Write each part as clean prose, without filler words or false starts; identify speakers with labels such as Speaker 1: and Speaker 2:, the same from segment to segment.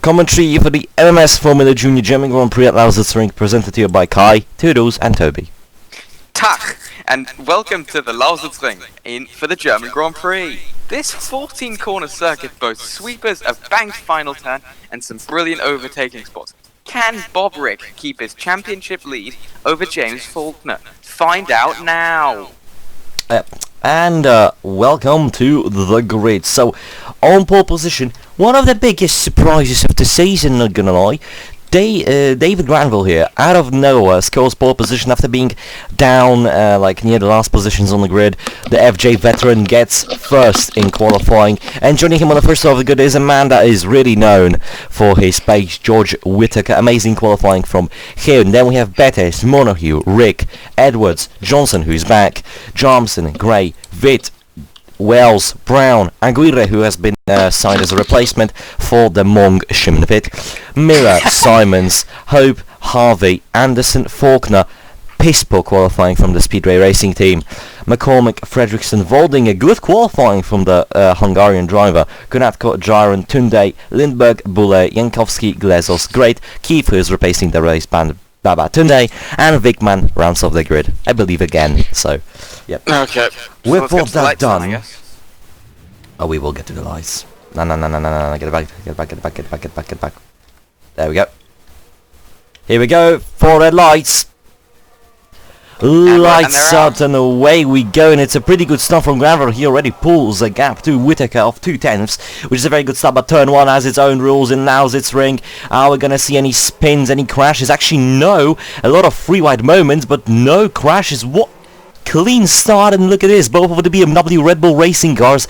Speaker 1: commentary for the MMS Formula Junior German Grand Prix at Lausitzring, presented to you by Kai, Toodles and Toby.
Speaker 2: Tag, and welcome to the Lausitzring for the German Grand Prix. This 14-corner circuit boasts sweepers, a banked final turn, and some brilliant overtaking spots. Can Bob Rick keep his championship lead over James Faulkner? Find out now!
Speaker 1: Welcome to the grid. So, on pole position, one of the biggest surprises of the season, not gonna lie, David Granville here, out of nowhere, scores pole position after being down, like near the last positions on the grid. The FJ veteran gets first in qualifying, and joining him on the first half of the grid is a man that is really known for his pace, George Whittaker. Amazing qualifying from him. Then we have Bettis, Monaghan, Rick, Edwards, Johnson, who's back, Johnson, Gray, Witt, Wells, Brown, Aguirre, who has been signed as a replacement for the Mong Shimnapit, Miller, Simons, Hope, Harvey, Anderson, Faulkner, Pispo qualifying from the Speedway Racing team, McCormick, Fredriksson, Volding, a good qualifying from the Hungarian driver, Gunatko, Jaron, Tunde, Lindberg, Bule, Jankowski, Glezos, Great, Keith, who is replacing the race band Baba Tunde, and Vickman rounds off the grid, I believe again, so, yep.
Speaker 2: Okay.
Speaker 1: With all that done, we will get to the lights. No, get it back. There we go. Here we go, 4 red lights. Lights out and away we go, and it's a pretty good start from Granville. He already pulls a gap to Whittaker of 2/10, which is a very good start, but turn 1 has its own rules and now's its ring. Are we gonna see any spins, any crashes? Actually no, a lot of free wide moments, but no crashes. What clean start, and look at this, both of the BMW Red Bull racing cars,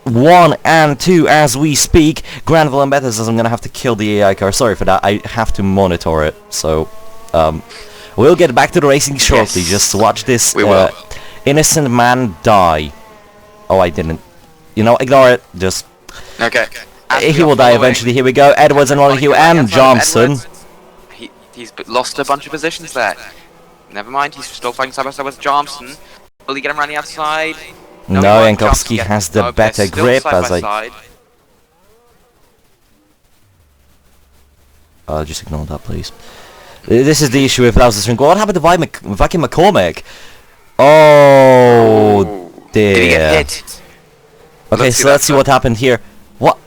Speaker 1: 1 and 2 as we speak. Granville and Bettis says I'm gonna have to kill the AI car, sorry for that, I have to monitor it, so we'll get back to the racing shortly. Yes. Just watch this innocent man die. Oh, I didn't. You know, ignore it. Just... Okay. He will die eventually. Here we go. Edwards and Monaghan and Johnson.
Speaker 2: He's lost a bunch of positions there. Never mind, he's still fighting side by side with Johnson. Will he get him around the outside?
Speaker 1: No, Jankowski has the better grip as I... just ignore that, please. This is the issue with Lausitzring. What happened to Viking McCormick? Oh dear.
Speaker 2: Did he get hit?
Speaker 1: Okay, so let's see what happened here. What?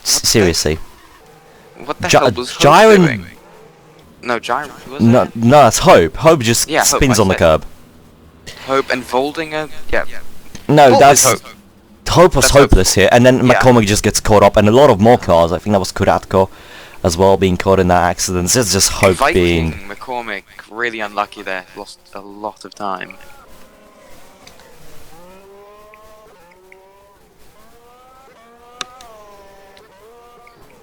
Speaker 1: Seriously.
Speaker 2: What the hell was Hope doing? No, Gyron.
Speaker 1: No, it's Hope. Hope just spins on the curb.
Speaker 2: Hope and Voldinger? Yeah.
Speaker 1: No, that's... Hope was hopeless here, and then McCormick just gets caught up, and a lot of more cars. I think that was Kuratko as well, being caught in that accident. It's just Hope being...
Speaker 2: McCormick, really unlucky there. Lost a lot of time.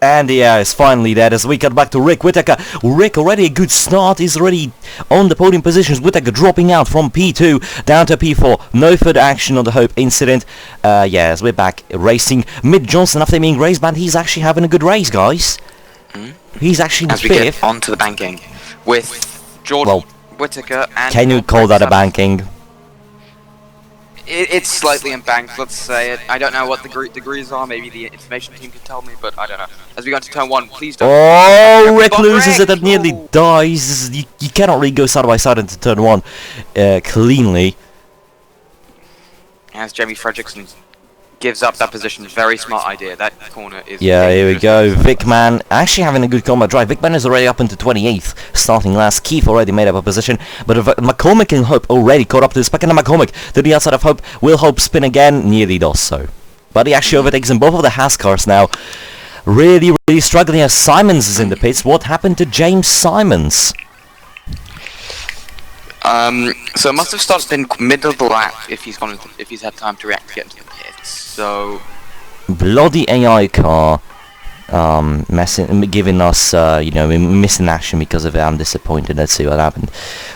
Speaker 1: And yeah, it's finally dead as we cut back to Rick Whittaker. Rick already a good start, he's already on the podium positions. Whittaker dropping out from P2 down to P4. No further action on the Hope incident. As we're back racing. Mid Johnson after being race banned, he's actually having a good race, guys. He's actually
Speaker 2: as we get onto the banking with George Whittaker and...
Speaker 1: Can you call that a banking?
Speaker 2: It's slightly embanked, let's say it. I don't know what the degrees are, maybe the information team can tell me, but I don't know. As we go into turn 1, please don't...
Speaker 1: Oh, Rick loses it and nearly dies. You cannot really go side by side into turn 1 cleanly.
Speaker 2: As Jamie Fredriksson gives up that position, very smart idea. That corner is...
Speaker 1: Yeah, here we go. Vickman actually having a good combat drive. Vickman is already up into 28th, starting last. Keith already made up a position, but McCormick and Hope already caught up to the spec, and McCormick to the outside of Hope. Will Hope spin again? Nearly does so. But he actually overtakes them. Both of the Haas cars now really struggling as Simons is in the pits. What happened to James Simons?
Speaker 2: So it must have started in middle of the lap if he's had time to react to get into the pits. So
Speaker 1: bloody AI car giving us missing action because of it. I'm disappointed. Let's see what happened.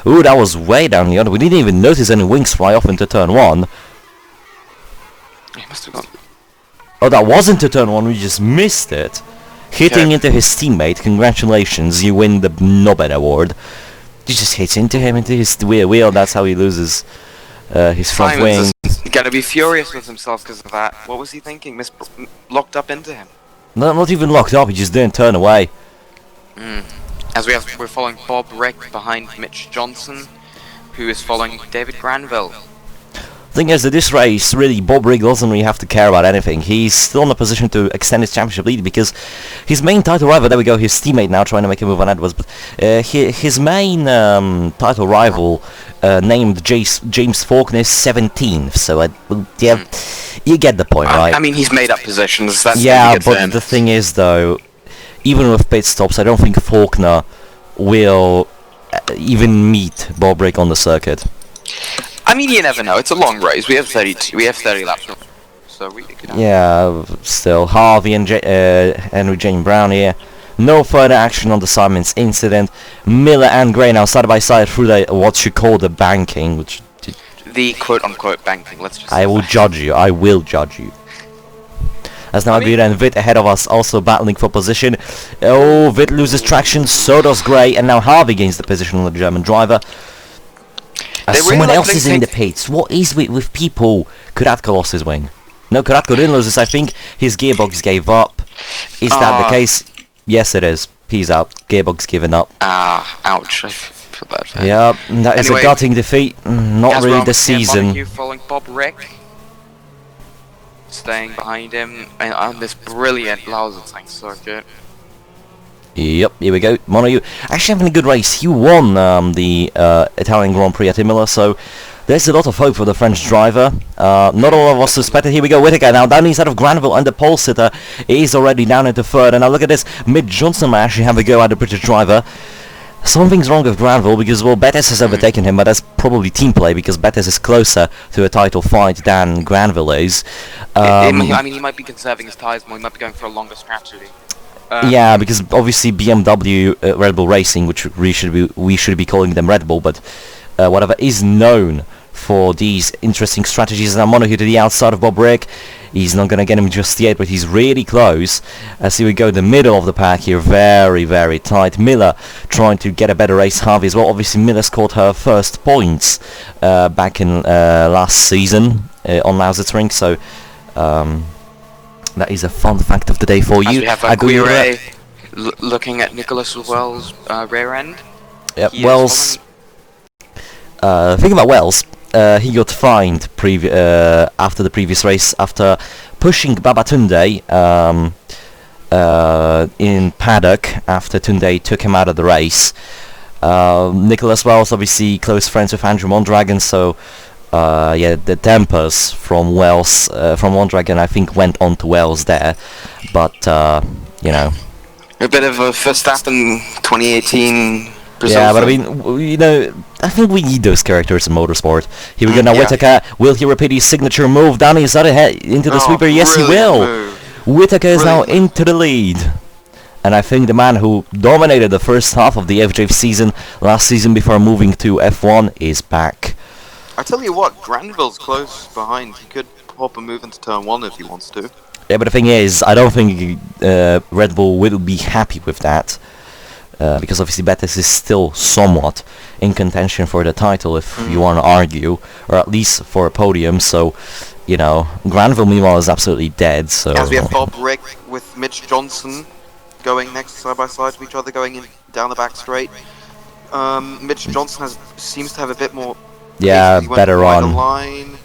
Speaker 1: Ooh, that was way down the other. We didn't even notice any wings fly off into turn 1.
Speaker 2: He must have gone.
Speaker 1: Oh, that wasn't to turn 1, we just missed it. Hitting into his teammate. Congratulations, you win the Nobel Award. You just hit into him, into his wheel, that's how he loses his front wing.
Speaker 2: He's gonna be furious with himself because of that. What was he thinking? Locked up into him.
Speaker 1: Not even locked up, he just didn't turn away.
Speaker 2: As we're following Bob Rick behind Mitch Johnson, who is following David Granville.
Speaker 1: Thing is that this race, really, Bob Rigg doesn't really have to care about anything. He's still in a position to extend his championship lead because his main title rival, there we go, his teammate now trying to make a move on Edwards, but his main title rival, named James Faulkner, is 17th, so yeah, you get the point, right?
Speaker 2: I mean, he's made up positions, that's
Speaker 1: yeah, but the thing is, though, even with pit stops, I don't think Faulkner will even meet Bob Rigg on the circuit.
Speaker 2: I mean, you never know. It's a long race. We have 30 laps, so we could.
Speaker 1: Yeah, still Harvey and Henry Jane Brown here. No further action on the Simons incident. Miller and Gray now side by side through the what you call the banking, which
Speaker 2: the quote-unquote banking. Let's just.
Speaker 1: I will judge you. I will judge you. As now Aguirre and Witt ahead of us, also battling for position. Oh, Witt loses traction. So does Gray, and now Harvey gains the position on the German driver. Someone else is in the pits. What is with people? Kuratko lost his wing. No, Kuratko didn't lose this. I think his gearbox gave up. Is that the case? Yes, it is. He's out. Gearbox given up.
Speaker 2: Ouch. I feel bad for him.
Speaker 1: Yeah, that is a gutting defeat. Not really the season.
Speaker 2: Following Bob Rick. Staying behind him on this brilliant Lausitzring circuit.
Speaker 1: Yep, here we go. Montague actually having a good race. He won the Italian Grand Prix at Imola, so there's a lot of hope for the French driver. Not all of us suspected. Here we go, Whittaker now down inside of Granville, and the pole sitter is already down into third. And now look at this, Mitch Johnson might actually have a go at the British driver. Something's wrong with Granville because, well, Bettis has overtaken him, but that's probably team play because Bettis is closer to a title fight than Granville is.
Speaker 2: I mean, he might be conserving his tyres more. He might be going for a longer strategy.
Speaker 1: Yeah, because obviously BMW, Red Bull Racing, which we should be calling them Red Bull, but whatever, is known for these interesting strategies. And Montague to the outside of Bob Rick. He's not going to get him just yet, but he's really close. As here we go, the middle of the pack here, very, very tight. Miller trying to get a better race. Harvey as well. Obviously, Miller scored her first points back in last season on Lausitzring, so that is a fun fact of the day for you.
Speaker 2: We have Aguirre looking at Nicholas Wells' rear end.
Speaker 1: Yep, Wells. Think about Wells. He got fined after the previous race after pushing Babatunde in paddock after Tunde took him out of the race. Nicholas Wells, obviously close friends with Andrew Mondragon, so yeah, the tempers from Wells, from Mondragon, I think went on to Wells there, but you know,
Speaker 2: a bit of a Verstappen 2018.
Speaker 1: Yeah, but I mean, you know, I think we need those characters in motorsport. Here we go now, Whittaker. Will he repeat his signature move down inside ahead into the sweeper? Yes, he will. Whittaker is now into the lead. And I think the man who dominated the first half of the FJ season last season before moving to F1 is back.
Speaker 3: I tell you what, Granville's close behind. He could hop and move into turn 1 if he wants to.
Speaker 1: Yeah, but the thing is, I don't think Red Bull will be happy with that. Because obviously Bettis is still somewhat in contention for the title, if you want to argue, or at least for a podium. So, you know, Granville meanwhile is absolutely dead. So
Speaker 3: as we have Bob Rick with Mitch Johnson going next side by side to each other, going in down the back straight. Mitch Johnson seems to have a bit more.
Speaker 1: Yeah, better run.
Speaker 3: Line.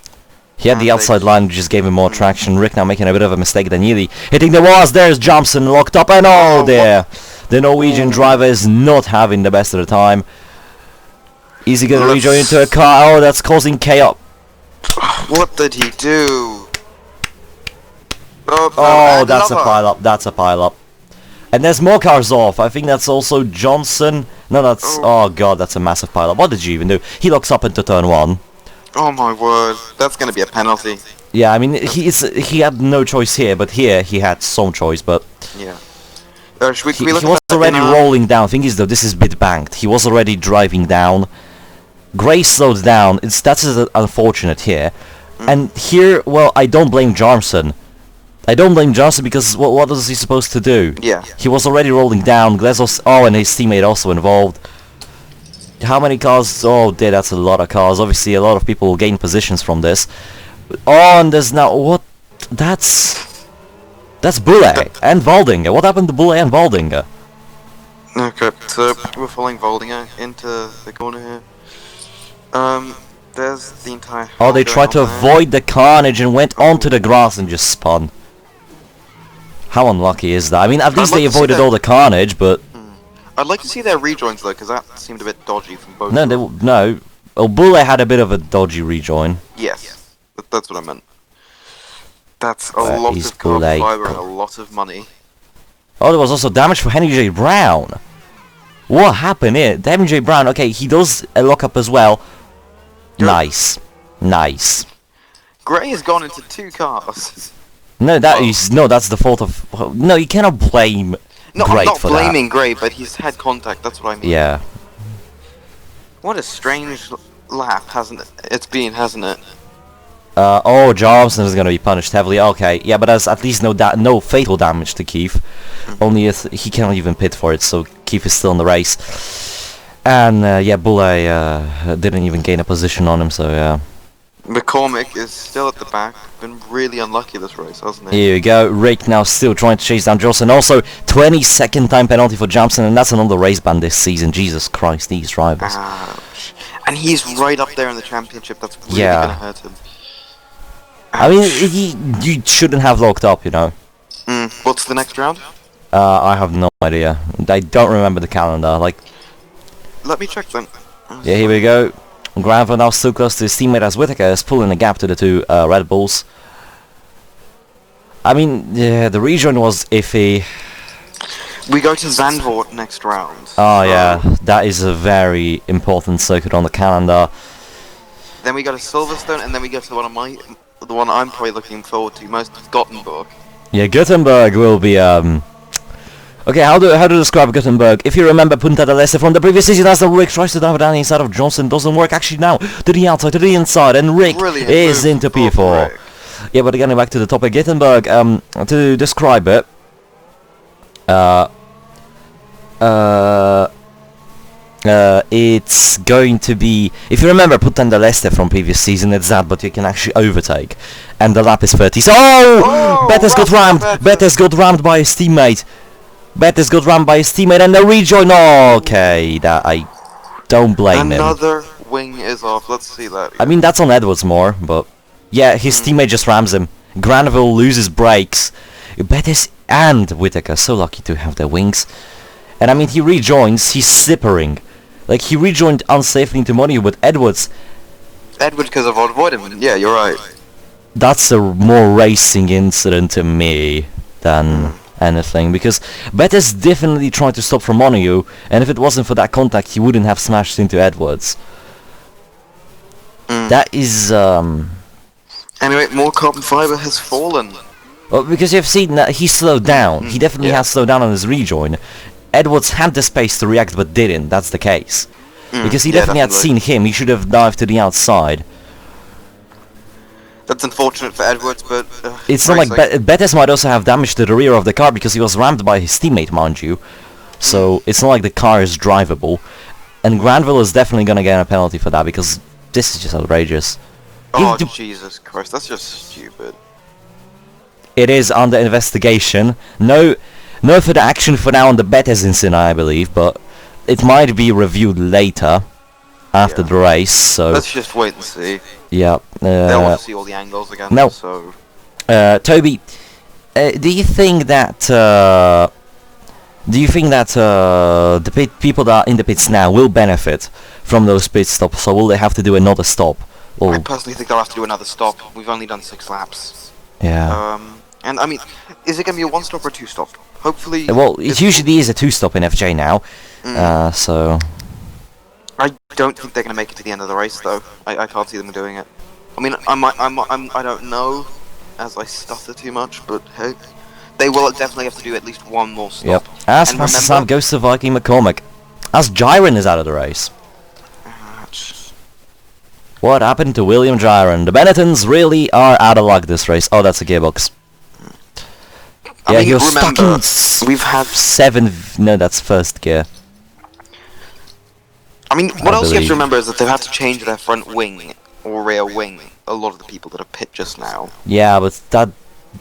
Speaker 1: He had the outside line, which just gave him more traction. Rick now making a bit of a mistake, then nearly hitting the walls. There's Johnson locked up, and there. The Norwegian driver is not having the best of the time. Is he going to rejoin into a car? Oh, that's causing chaos.
Speaker 3: What did he do?
Speaker 1: Oh, that's a pile-up. That's a pile-up. And there's more cars off. I think that's also Johnson. No, that's... Oh, God, that's a massive pile-up. What did you even do? He locks up into turn 1.
Speaker 3: Oh, my word. That's going to be a penalty.
Speaker 1: Yeah, I mean, he had no choice here, but here he had some choice, but...
Speaker 3: Yeah.
Speaker 1: He was already rolling down. Thing is, though, this is bit banked. He was already driving down. Gray slowed down. That's unfortunate here. And here, well, I don't blame Johnson. I don't blame Johnson because what was he supposed to do?
Speaker 3: Yeah.
Speaker 1: He was already rolling down. Glezos, and his teammate also involved. How many cars? Oh, dear, that's a lot of cars. Obviously, a lot of people will gain positions from this. Oh, and there's now... What? That's... That's Bulle and Waldinger. What happened to Bulle and Waldinger?
Speaker 3: Okay, so we're following Voldinger into the corner here. There's the entire.
Speaker 1: Oh, they tried to avoid the carnage and went onto the grass and just spun. How unlucky is that? I mean, at least they avoided all the carnage, but...
Speaker 3: I'd like to see their rejoins though, because that seemed a bit dodgy from both.
Speaker 1: No, no. Well, Bulle had a bit of a dodgy rejoin.
Speaker 3: Yes, that's what I meant. That's a lot of carbon fiber and a lot of money.
Speaker 1: Oh, there was also damage for Henry J. Brown. What happened here? Henry J. Brown, okay, he does a lockup as well.
Speaker 3: Good.
Speaker 1: Nice.
Speaker 3: Gray has gone into 2 cars.
Speaker 1: No, that's the fault of... No, you cannot blame
Speaker 3: No,
Speaker 1: Gray
Speaker 3: I'm not
Speaker 1: for
Speaker 3: blaming Gray, but he's had contact, that's what I mean.
Speaker 1: Yeah.
Speaker 3: What a strange lap, hasn't it?
Speaker 1: Oh, Johnson is gonna be punished heavily. Okay, yeah, but there's at least no fatal damage to Keith. Only if he cannot even pit for it, so Keith is still in the race. And yeah, Bulle didn't even gain a position on him, so yeah.
Speaker 3: McCormick is still at the back. Been really unlucky this race, hasn't he?
Speaker 1: Here we go. Rick now still trying to chase down Johnson. Also, 22nd time penalty for Johnson, and that's another race ban this season. Jesus Christ, these drivers.
Speaker 3: Ouch. And he's right up there in the championship. That's really gonna hurt him. Ouch.
Speaker 1: I mean, you shouldn't have locked up, you know.
Speaker 3: What's the next round?
Speaker 1: I have no idea. I don't remember the calendar. Like,
Speaker 3: let me check then.
Speaker 1: yeah, here we go. Granville now still close to his teammate as Whittaker is pulling the gap to the 2 Red Bulls. I mean, yeah, the rejoin was iffy.
Speaker 3: We go to Zandvoort next round.
Speaker 1: Oh yeah, that is a very important circuit on the calendar.
Speaker 3: Then we go to Silverstone, and then we go to the one I'm probably looking forward to most, Gothenburg.
Speaker 1: Yeah, Gothenburg will be okay, how to describe Gothenburg? If you remember Punta del Este from the previous season, as the Rick tries to dive down the inside of Johnson, doesn't work actually now. To the outside, to the inside, and Rick is into P4. Yeah, but getting back to the topic, Gothenburg, to describe it, it's going to be, if you remember Punta del Este from previous season, it's that, but you can actually overtake. And the lap is 30. So, Bettis got rammed! Bettis got rammed by his teammate. Bettis got rammed by his teammate, and the rejoin. Okay, that I don't blame him.
Speaker 3: Another wing is off. Let's see that.
Speaker 1: I mean, that's on Edwards more, but yeah, his teammate just rams him. Granville loses brakes. Bettis and Whittaker, so lucky to have their wings. And I mean, he rejoins. He's slippering. Like, he rejoined unsafely into Money with Edwards.
Speaker 3: Edwards because of avoiding him. Yeah, you're right.
Speaker 1: That's a more racing incident to me than anything, because Bettis definitely tried to stop from Montague, and if it wasn't for that contact, he wouldn't have smashed into Edwards. That is,
Speaker 3: Anyway, more carbon fiber has fallen.
Speaker 1: well, because you've seen that he slowed down. He definitely has slowed down on his rejoin. Edwards had the space to react, but didn't. That's the case. Because he definitely had seen him. He should have dived to the outside.
Speaker 3: That's unfortunate for Edwards, but...
Speaker 1: it's not like Bettis might also have damage to the rear of the car, because he was rammed by his teammate, mind you. So, it's not like the car is drivable. And Granville is definitely gonna get a penalty for that, because this is just outrageous.
Speaker 3: Oh, Jesus Christ, that's just stupid.
Speaker 1: It is under investigation. No further action for now on the Bettis incident, I believe, but it might be reviewed later. After the race, so... Let's
Speaker 3: just wait and see.
Speaker 1: Yeah.
Speaker 3: They'll want to see all the angles again,
Speaker 1: no.
Speaker 3: So...
Speaker 1: Toby, do you think that... the people that are in the pits now will benefit from those pit stops, or will they have to do another stop? Or...
Speaker 3: I personally think they'll have to do another stop. We've only done 6 laps.
Speaker 1: Yeah.
Speaker 3: And I mean, is it going to be a 1-stop or a 2-stop? Hopefully...
Speaker 1: Well, it usually is a 2-stop in FJ now, so...
Speaker 3: I don't think they're going to make it to the end of the race, though. I can't see them doing it. I mean, I don't know, as I stutter too much, but hey, they will definitely have to do at least one more stop.
Speaker 1: Yep. As fast as that goes to Viking McCormick. As Gyron is out of the race. What happened to William Gyron? The Benettons really are out of luck this race. Oh, that's a gearbox. Yeah, he was stuck in
Speaker 3: we've had
Speaker 1: 7... No, that's first gear.
Speaker 3: I mean, what else you have to remember is that they've had to change their front wing or rear wing. A lot of the people that are pit just now.
Speaker 1: Yeah, but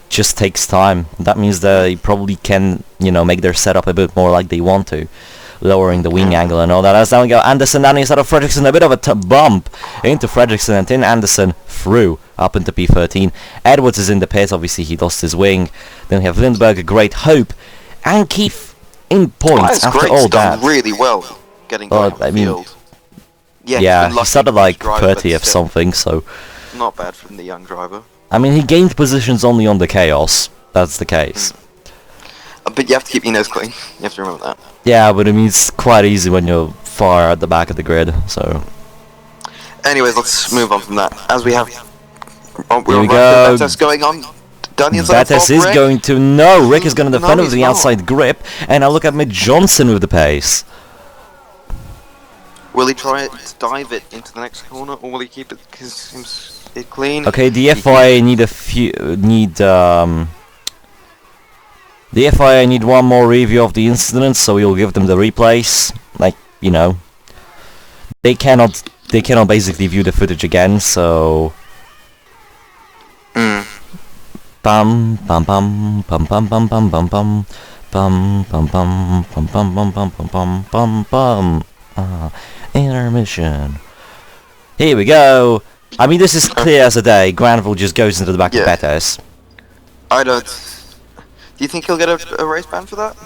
Speaker 1: just takes time. That means they probably can, make their setup a bit more like they want to, lowering the wing angle and all that. As now we go Anderson down instead of Fredrickson, a bit of a bump into Fredrickson, and then Anderson through up into P13. Edwards is in the pit, obviously he lost his wing. Then we have Lindbergh, a Great Hope, and Keith in points after all
Speaker 3: done
Speaker 1: that.
Speaker 3: really well getting going on the field.
Speaker 1: Yeah,
Speaker 3: he's been
Speaker 1: he
Speaker 3: lucky
Speaker 1: started
Speaker 3: with
Speaker 1: like
Speaker 3: his drive, but
Speaker 1: 30th
Speaker 3: still,
Speaker 1: something, so...
Speaker 3: Not bad from the young driver.
Speaker 1: I mean, he gained positions only on the chaos. That's the case.
Speaker 3: But you have to keep your nose clean. You have to remember that.
Speaker 1: Yeah, but I mean, it's quite easy when you're far at the back of the grid, so...
Speaker 3: Anyways, let's move on from that. As we have... Oh,
Speaker 1: Here we go.
Speaker 3: Bettis going on. Down the inside
Speaker 1: Bettis is going to... No, Rick is going to defend with the outside grip, and now look at Mick Johnson with the pace.
Speaker 3: Will he try to dive it into the next corner, or will he keep it clean?
Speaker 1: Okay, the FIA need the FIA need one more review of the incident, so we'll give them the replays. Like, they cannot basically view the footage again, so... Bum bum bum bum bum bum bum bum bum bum bum bum bum bum bum bum bum bum bum bum. Intermission. Here we go. I mean, this is clear as a day. Granville just goes into the back of Bettis.
Speaker 3: I don't... Do you think he'll get a race ban for that?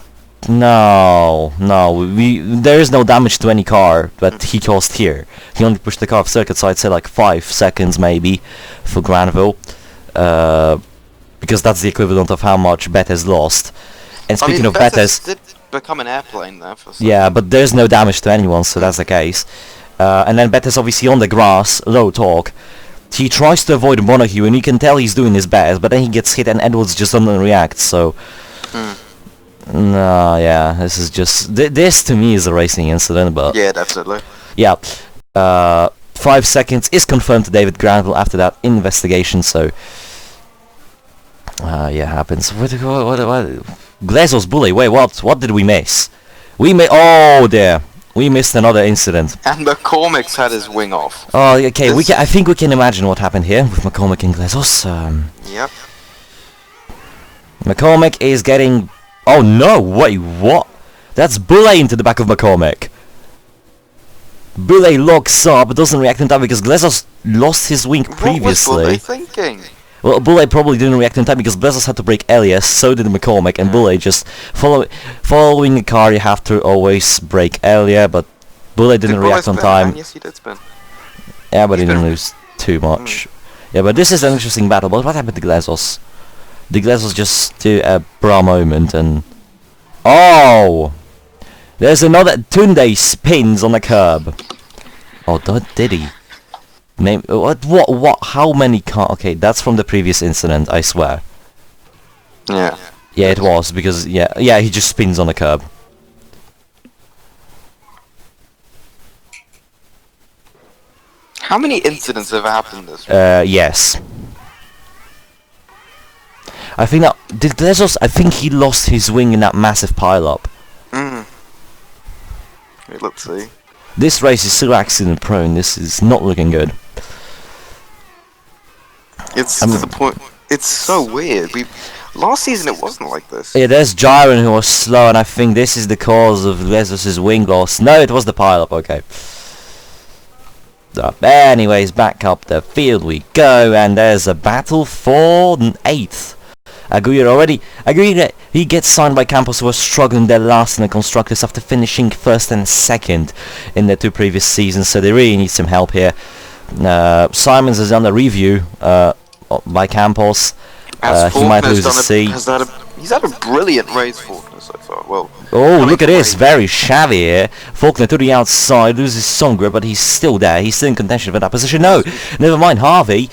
Speaker 1: No. There is no damage to any car that he caused here. He only pushed the car off circuit, so I'd say like 5 seconds maybe for Granville. Because that's the equivalent of how much Bettis lost. And speaking of Bettis...
Speaker 3: did become an airplane there for some...
Speaker 1: Yeah, but there's no damage to anyone, so that's the case. And then Bettis obviously on the grass, low torque. He tries to avoid Montague, and you can tell he's doing his best, but then he gets hit and Edwards just doesn't react, so... No, yeah, this is just... this to me is a racing incident, but...
Speaker 3: Yeah, definitely.
Speaker 1: Yeah. 5 seconds is confirmed to David Granville after that investigation, so... yeah, happens. What? Glazos Bully, wait, what did we miss? Oh dear, we missed another incident.
Speaker 3: And McCormick's had his wing off.
Speaker 1: Oh, okay, I think we can imagine what happened here with McCormick and Glazos.
Speaker 3: Yep.
Speaker 1: McCormick is getting... Oh no, wait, what? That's Bully into the back of McCormick. Bully locks up, doesn't react in time because Glazos lost his wing previously.
Speaker 3: What was Bully thinking?
Speaker 1: Well, Bully probably didn't react in time because Glazos had to brake Elias, so did McCormick, and Bully just following a car. You have to always brake Elia, but Bully didn't react on time.
Speaker 3: Yes, he did spin.
Speaker 1: Yeah, but he didn't lose too much. Yeah, but this is an interesting battle. But what happened to Glazos? Did Glazos just do a bra moment and... Oh! There's another... Tunde spins on the curb. Oh, did he? Maybe, what, how many cars... Okay, that's from the previous incident, I swear.
Speaker 3: Yeah.
Speaker 1: Yeah, it was, because, yeah, he just spins on the curb.
Speaker 3: How many incidents have happened this week?
Speaker 1: Yes. I think that... Did Glazos... I think he lost his wing in that massive pile-up.
Speaker 3: Wait, let's see.
Speaker 1: This race is so accident-prone, this is not looking good.
Speaker 3: It's to the point... It's so weird. Last season it wasn't like this.
Speaker 1: Yeah, there's Jiren who was slow, and I think this is the cause of Glazos' wing loss. No, it was the pile-up, okay. Anyways, back up the field we go, and there's a battle for 8th. Aguirre, he gets signed by Campos, who was struggling their last in the Constructors after finishing 1st and 2nd in the 2 previous seasons, so they really need some help here. Simons is under review by Campos. He might lose a C.
Speaker 3: He's had a brilliant race, Faulkner, so far. Well,
Speaker 1: oh, look at this, very shabby here. Faulkner to the outside, loses some grip, but he's still there. He's still in contention for that position. No, never mind, Harvey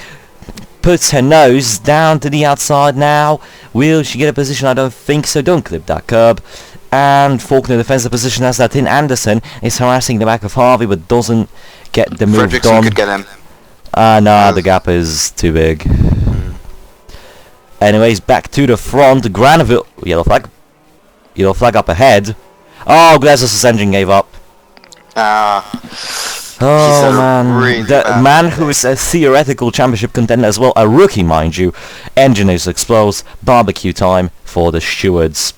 Speaker 1: puts her nose down to the outside now. Will she get a position? I don't think so. Don't clip that curb. And Faulkner defends the position as that in. Anderson is harassing the back of Harvey, but doesn't get the move
Speaker 3: Fredrickson
Speaker 1: done.
Speaker 3: could get him.
Speaker 1: Nah, the gap is too big. Anyways, back to the front. Granville... Yellow flag. Yellow flag up ahead. Oh, Glazos' engine gave up. Oh man,
Speaker 3: really
Speaker 1: the
Speaker 3: bad
Speaker 1: man
Speaker 3: mistake.
Speaker 1: who is a theoretical championship contender as well, a rookie mind you. Engine is explodes, barbecue time for the stewards.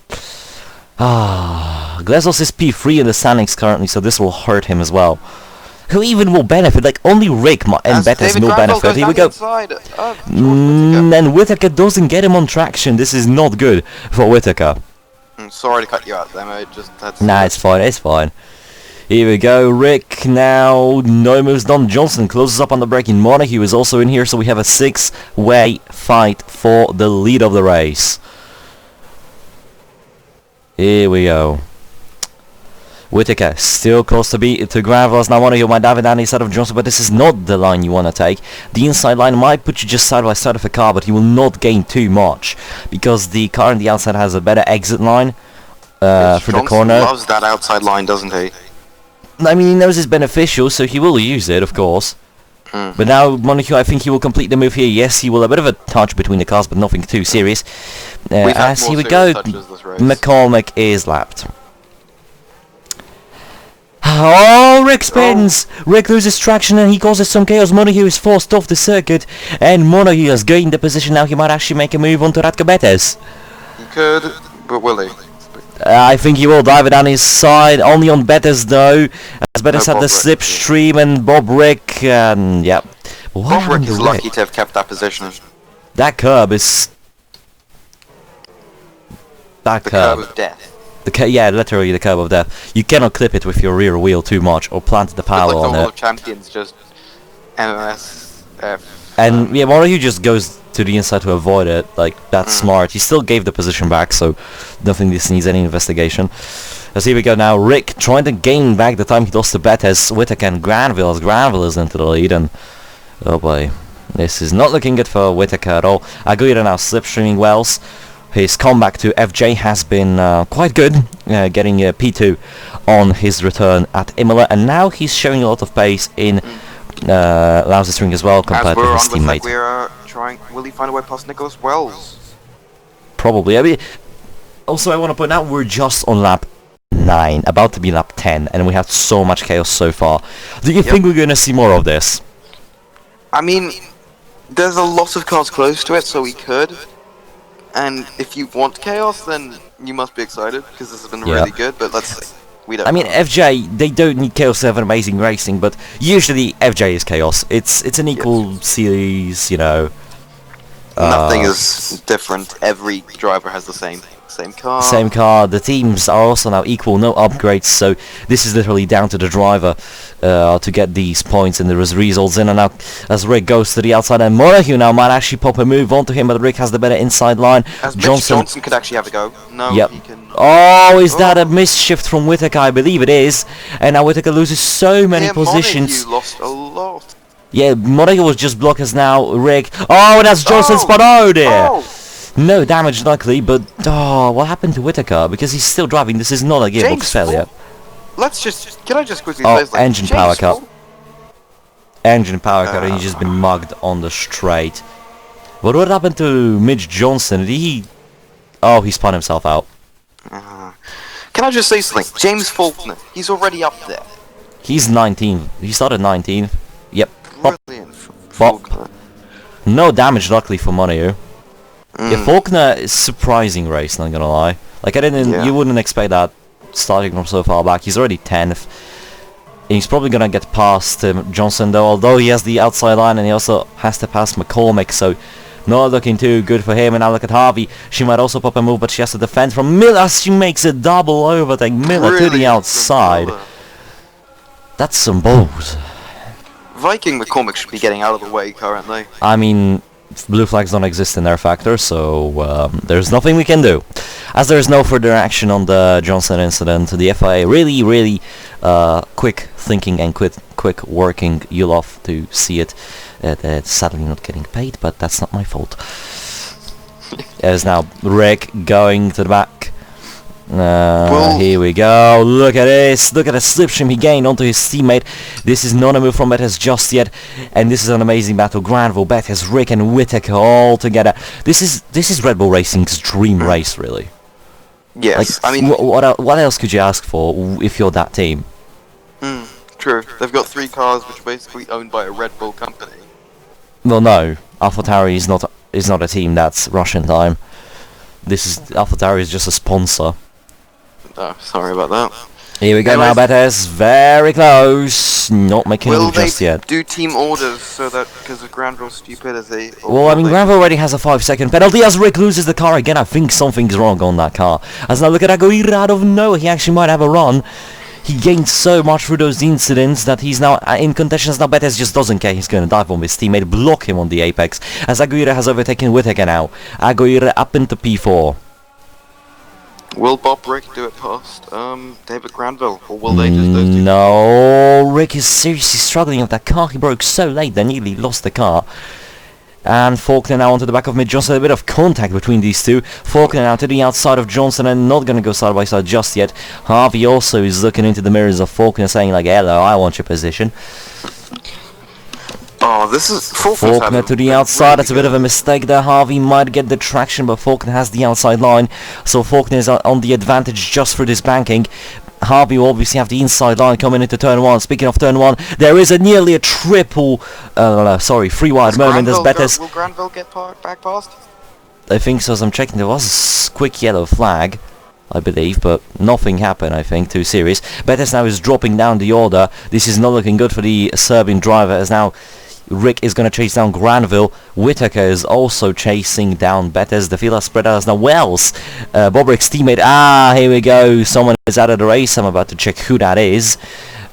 Speaker 1: Glazos is P3 in the standings currently, so this will hurt him as well. Who even will benefit? Like only Rick and
Speaker 3: As
Speaker 1: Bettis
Speaker 3: David
Speaker 1: will
Speaker 3: Granville
Speaker 1: benefit.
Speaker 3: goes
Speaker 1: Here we
Speaker 3: down
Speaker 1: go.
Speaker 3: the inside of George Whittaker.
Speaker 1: And Whittaker doesn't get him on traction. This is not good for Whittaker.
Speaker 3: Sorry to cut you out there, mate. Just that's.
Speaker 1: Nah, it's fine, it's fine. Here we go, Rick now, no moves done. Johnson closes up on the braking. Montague is also in here, so we have a 6-way fight for the lead of the race. Here we go. Whittaker still close to Granville's. Now Montague might dive it down inside of Johnson, but this is not the line you want to take. The inside line might put you just side by side of a car, but you will not gain too much, because the car on the outside has a better exit line for the
Speaker 3: Johnson
Speaker 1: corner.
Speaker 3: loves that outside line, doesn't he?
Speaker 1: I mean, he knows it's beneficial, so he will use it, of course. But now, Montague, I think he will complete the move here. Yes, he will. A bit of a touch between the cars, but nothing too serious.
Speaker 3: We've had
Speaker 1: As
Speaker 3: more
Speaker 1: here we
Speaker 3: serious
Speaker 1: go,
Speaker 3: touches this race.
Speaker 1: McCormick is lapped. Oh, Rick spins! Rick loses traction and he causes some chaos. Montague is forced off the circuit, and Montague has gained the position. Now he might actually make a move onto Radko Bettis.
Speaker 3: He could, but will he?
Speaker 1: I think he will dive it down his side, only on Bettis though, as Bettis had
Speaker 3: Bob
Speaker 1: the
Speaker 3: Rick,
Speaker 1: slipstream and Bob Rick, and yeah. What
Speaker 3: Bob
Speaker 1: happened
Speaker 3: Rick is
Speaker 1: to
Speaker 3: lucky
Speaker 1: Rick?
Speaker 3: to have kept that position.
Speaker 1: That curb is... That
Speaker 3: The
Speaker 1: curb.
Speaker 3: curb of death.
Speaker 1: Yeah, literally the curb of death. You cannot clip it with your rear wheel too much, or plant the power
Speaker 3: Like the
Speaker 1: on
Speaker 3: World
Speaker 1: it.
Speaker 3: Champions, just MMS.
Speaker 1: And yeah, Montague just goes to the inside to avoid it. Like, that's smart. He still gave the position back, so don't think this needs any investigation. As here we go now, Rick trying to gain back the time he lost to Bettis, Whittaker and Granville, as Granville is into the lead, and oh boy, this is not looking good for Whittaker at all. Aguirre now slipstreaming Wells. His comeback to FJ has been quite good, getting a P2 on his return at Imola, and now he's showing a lot of pace in Lousy String as well compared
Speaker 3: As
Speaker 1: to
Speaker 3: we're
Speaker 1: his
Speaker 3: on with
Speaker 1: teammate.
Speaker 3: Aguirre trying, will he find a way past Nicholas Wells?
Speaker 1: Probably. I mean, also I want to point out we're just on lap 9, about to be lap 10, and we had so much chaos so far. Do you think we're going to see more of this?
Speaker 3: I mean, there's a lot of cars close to it, so we could. And if you want chaos, then you must be excited, because this has been really good, but let's see. We don't
Speaker 1: I mean,
Speaker 3: know.
Speaker 1: FJ, they don't need chaos to have an amazing racing, but usually FJ is chaos. It's an equal series, you know.
Speaker 3: Nothing is different. Every driver has the same car.
Speaker 1: Same car. The teams are also now equal, no upgrades, so this is literally down to the driver to get these points and the results in and out. As Rick goes to the outside, and Montague now might actually pop a move onto him, but Rick has the better inside line.
Speaker 3: As Mitch Johnson could actually have a go. No,
Speaker 1: Yep.
Speaker 3: he can.
Speaker 1: Oh, is that a mischief from Whittaker? I believe it is. And now Whittaker loses so many positions.
Speaker 3: Montague lost a lot.
Speaker 1: Yeah, Montague was just blocked as now Rick. Oh, and that's Johnson's spot. Oh dear. No damage luckily, but what happened to Whittaker? Because he's still driving. This is not a gearbox
Speaker 3: James
Speaker 1: failure.
Speaker 3: Can I just quickly
Speaker 1: Oh,
Speaker 3: say something?
Speaker 1: engine
Speaker 3: James
Speaker 1: power cut.
Speaker 3: Ford-
Speaker 1: Engine power cut, and he's just been mugged on the straight. But what happened to Mitch Johnson? Did he... Oh, he spun himself out.
Speaker 3: Can I just say something? James Faulkner, he's already up there.
Speaker 1: He's 19. He started 19. Yep. Bop.
Speaker 3: Brilliant.
Speaker 1: Bop.
Speaker 3: Faulkner.
Speaker 1: No damage luckily for Montague. Yeah, Faulkner is surprising race, not gonna lie. Like you wouldn't expect that starting from so far back. He's already 10th. And he's probably gonna get past Johnson though, although he has the outside line and he also has to pass McCormick, so not looking too good for him. And now look at Harvey. She might also pop a move, but she has to defend from Miller. She makes a double overtake. Miller to the outside. That's some balls.
Speaker 3: Viking McCormick should be getting out of the way currently.
Speaker 1: I mean, blue flags don't exist in their factor, so there's nothing we can do. As there is no further action on the Johnson incident, the FIA really quick thinking and quick working. You love to see it. It's sadly not getting paid, but that's not my fault. There's now Rick going to the back. Here we go. Look at this. Look at the slipstream he gained onto his teammate. This is not a move from Bettis just yet, and this is an amazing battle. Granville, Bettis, Rick, and Whittaker all together. This is Red Bull Racing's dream race, really.
Speaker 3: Yes,
Speaker 1: Like,
Speaker 3: I mean,
Speaker 1: what else could you ask for if you're that team?
Speaker 3: True. They've got 3 cars which are basically owned by a Red Bull company.
Speaker 1: Well, no. AlphaTauri is not a team that's Russian time. AlphaTauri is just a sponsor.
Speaker 3: Oh, sorry about that.
Speaker 1: Here we go now, Bettes. Very close. Not making it just yet.
Speaker 3: Do team orders so that because of Granville's stupidity?
Speaker 1: Well, I mean, Granville already has a 5-second penalty as Rick loses the car again. I think something's wrong on that car. As now look at Aguirre out of nowhere. He actually might have a run. He gained so much through those incidents that he's now in contentions. Now Bettes just doesn't care. He's going to dive on his teammate, block him on the apex. As Aguirre has overtaken Whittaker now. Aguirre up into P4.
Speaker 3: Will Bob Rick do it past David Granville, or will they just those two?
Speaker 1: No, Rick is seriously struggling with that car. He broke so late they nearly lost the car. And Faulkner now onto the back of Mid Johnson. A bit of contact between these two. Faulkner now to the outside of Johnson and not going to go side by side just yet. Harvey also is looking into the mirrors of Faulkner saying like, hello, I want your position.
Speaker 3: Oh, this is
Speaker 1: Faulkner to the outside. That's a bit of a mistake there. Harvey might get the traction, but Faulkner has the outside line. So Faulkner is on the advantage just through this banking. Harvey will obviously have the inside line coming into turn 1. Speaking of turn 1, there is nearly a triple, free wide moment as Bettes.
Speaker 3: Will Granville get back past?
Speaker 1: I think so, as I'm checking. There was a quick yellow flag, I believe, but nothing happened, I think, too serious. Bettes now is dropping down the order. This is not looking good for the Serbian driver, as now Rick is going to chase down Granville. Whittaker is also chasing down Bettes. The field has spread out as now Wells, Bob Rick's teammate. Here we go. Someone is out of the race. I'm about to check who that is.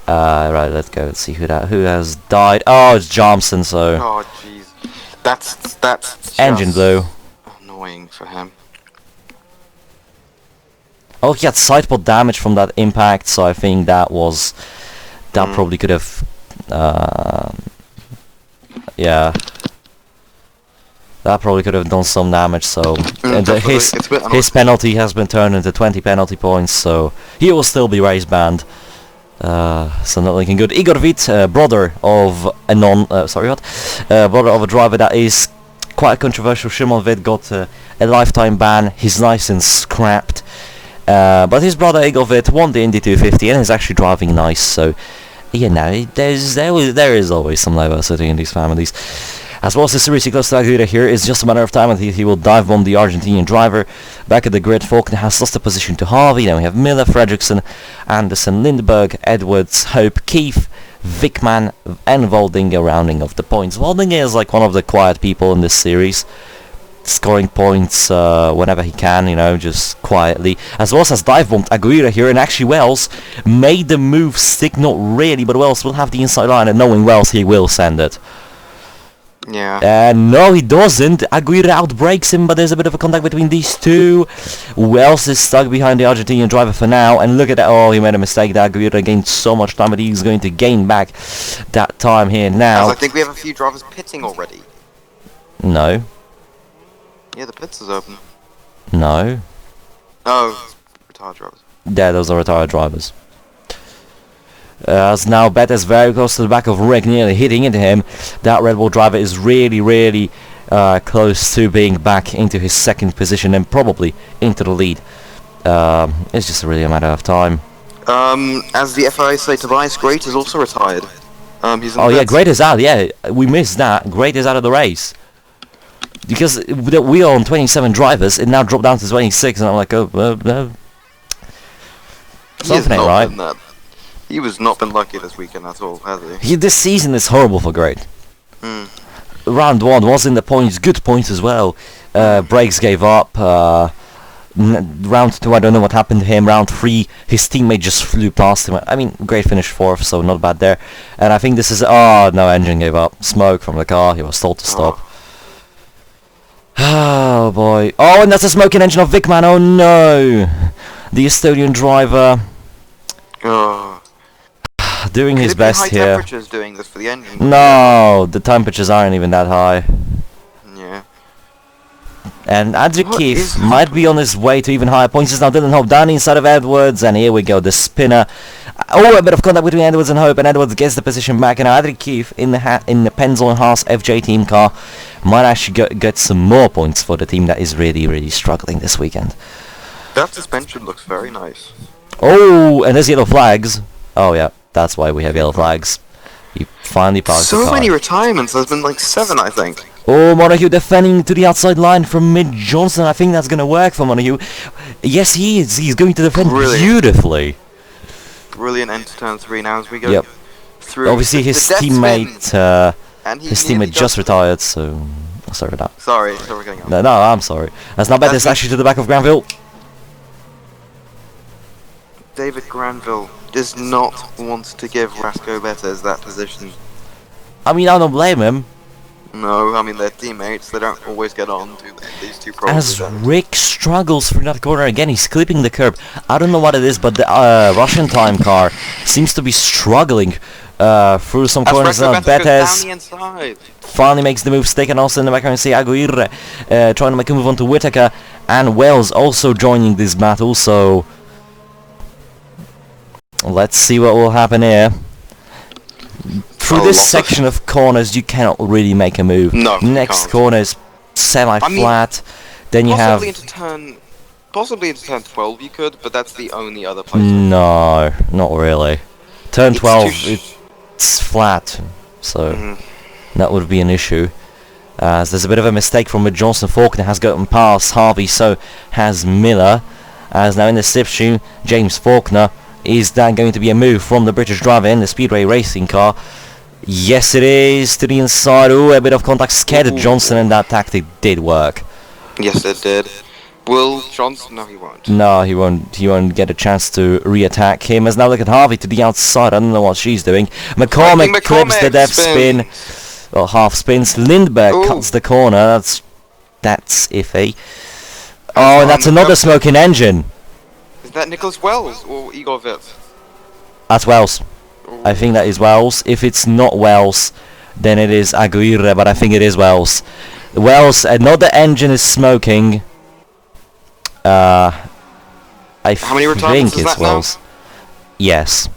Speaker 1: Right, let's go and see who has died. Oh, it's Johnson, so...
Speaker 3: Oh, jeez. That's
Speaker 1: engine blew.
Speaker 3: Annoying for him.
Speaker 1: Oh, he had sidepod damage from that impact, so I think that was... That probably could have... yeah. That probably could have done some damage, so... his penalty has been turned into 20 penalty points, so... He will still be race banned. So not looking good. Igor Vit, brother of a brother of a driver that is quite controversial. Shimon Vit got a lifetime ban, his license scrapped. But his brother Igor Vit won the Indy 250 and is actually driving nice, so... You know, there is always some diversity in these families. As well as the seriously close to Aguirre here, it's just a matter of time until he will dive bomb the Argentinian driver. Back at the grid, Faulkner has lost the position to Harvey. Then we have Miller, Fredrickson, Anderson, Lindberg, Edwards, Hope, Keith, Vickman, and Waldinger rounding off the points. Waldinger is like one of the quiet people in this series, scoring points whenever he can, you know, just quietly. As well as dive bombed Aguirre here, and actually Wells made the move stick, not really, but Wells will have the inside line, and knowing Wells, he will send it.
Speaker 3: Yeah.
Speaker 1: No, he doesn't. Aguirre outbreaks him, but there's a bit of a contact between these two. Wells is stuck behind the Argentinian driver for now, and look at that. Oh, he made a mistake. That Aguirre gained so much time, but he's going to gain back that time here now.
Speaker 3: I think we have a few drivers pitting already.
Speaker 1: No.
Speaker 3: Yeah, the pits is open.
Speaker 1: No.
Speaker 3: Oh, retired drivers.
Speaker 1: Yeah, those are retired drivers. As now Bettes very close to the back of Rick, nearly hitting into him. That Red Bull driver is really close to being back into his second position and probably into the lead. It's just really a matter of time.
Speaker 3: As the FIA say, Tobias Great is also retired. He's in
Speaker 1: yeah, Great is out. Yeah, we missed that. Great is out of the race. Because we are on 27 drivers, it now dropped down to 26, and I'm like, oh, no. Something ain't right.
Speaker 3: He was not been lucky this weekend at all, has he?
Speaker 1: This season is horrible for Great. Round 1 was in the points, good points as well. Brakes gave up. Round 2, I don't know what happened to him. Round 3, his teammate just flew past him. I mean, Great finished 4th, so not bad there. And I think this is... Oh, no, engine gave up. Smoke from the car. He was told to stop. Oh, boy. Oh, and that's a smoking engine of Vickman. Oh, no. The Estonian driver... doing his best
Speaker 3: high
Speaker 1: here.
Speaker 3: Temperatures doing this for the engine?
Speaker 1: No, the temperatures aren't even that high.
Speaker 3: Yeah.
Speaker 1: And Adric Keefe might be on his way to even higher points. It's now Dylan Hope down inside of Edwards, and here we go, the spinner. Oh, a bit of contact between Edwards and Hope, and Edwards gets the position back. And now Adric Keefe in the Penzel and Haas FJ team car might actually get some more points for the team that is really struggling this weekend.
Speaker 3: That suspension looks very nice.
Speaker 1: Oh, and there's yellow flags. Oh yeah. That's why we have yellow flags. He finally parked the
Speaker 3: So
Speaker 1: car.
Speaker 3: many retirements. There's been like 7, I think.
Speaker 1: Oh, Montague defending to the outside line from Mid Johnson. I think that's going to work for Montague. Yes, he is. He's going to defend
Speaker 3: Brilliant.
Speaker 1: beautifully.
Speaker 3: Brilliant into turn 3 now as we go
Speaker 1: Yep.
Speaker 3: through.
Speaker 1: Obviously,
Speaker 3: the
Speaker 1: his
Speaker 3: death
Speaker 1: teammate,
Speaker 3: spin, and he
Speaker 1: his
Speaker 3: nearly
Speaker 1: teammate just
Speaker 3: got-
Speaker 1: retired. So sorry for that.
Speaker 3: Sorry, we're going on.
Speaker 1: No, I'm sorry. That's not bad. This is actually to the back of Granville.
Speaker 3: David Granville does not want to give Rasco Betters that position.
Speaker 1: I mean, I don't blame him.
Speaker 3: No, I mean they're teammates. They don't always get on. Do they? These two probably
Speaker 1: As
Speaker 3: don't.
Speaker 1: Rick struggles through that corner again, he's clipping the curb. I don't know what it is, but the Russian time car seems to be struggling through some
Speaker 3: As
Speaker 1: corners.
Speaker 3: Rasco
Speaker 1: Now
Speaker 3: Betters goes down
Speaker 1: Betes
Speaker 3: the inside.
Speaker 1: finally makes the move, taken also in the back and see Aguirre trying to make a move onto Whitaker, and Wells also joining this battle. So let's see what will happen here. Through
Speaker 3: A
Speaker 1: this
Speaker 3: lot of-
Speaker 1: section of corners, you cannot really make a move.
Speaker 3: No, you
Speaker 1: Next
Speaker 3: can't.
Speaker 1: corner is semi-flat. Then you have
Speaker 3: Possibly into turn 12 you could, but that's the only other place.
Speaker 1: no, not really. Turn
Speaker 3: It's
Speaker 1: 12,
Speaker 3: too
Speaker 1: it's flat, so
Speaker 3: Mhm.
Speaker 1: that would be an issue. As there's a bit of a mistake from Johnson. Faulkner has gotten past Harvey, so has Miller. As now in the slipstream, James Faulkner. Is that going to be a move from the British driver in the Speedway racing car? Yes, it is. To the inside. Ooh, a bit of contact scared Johnson, and that tactic did work.
Speaker 3: Yes, it did. Will Johnson? No, he won't.
Speaker 1: No, he won't. He won't get a chance to re-attack him. As now look at Harvey to the outside. I don't know what she's doing. McCormick clips the depth spin. Well, half spins. Lindbergh
Speaker 3: Ooh.
Speaker 1: cuts the corner. That's iffy. Oh, and that's another smoking engine.
Speaker 3: Is that Nicholas Wells or Igor Vitt?
Speaker 1: That's Wells. I think that is Wells. If it's not Wells, then it is Aguirre, but I think it is Wells. Wells, another engine is smoking. I
Speaker 3: How many retirements
Speaker 1: think
Speaker 3: is
Speaker 1: it's
Speaker 3: that now?
Speaker 1: Wells. Yes.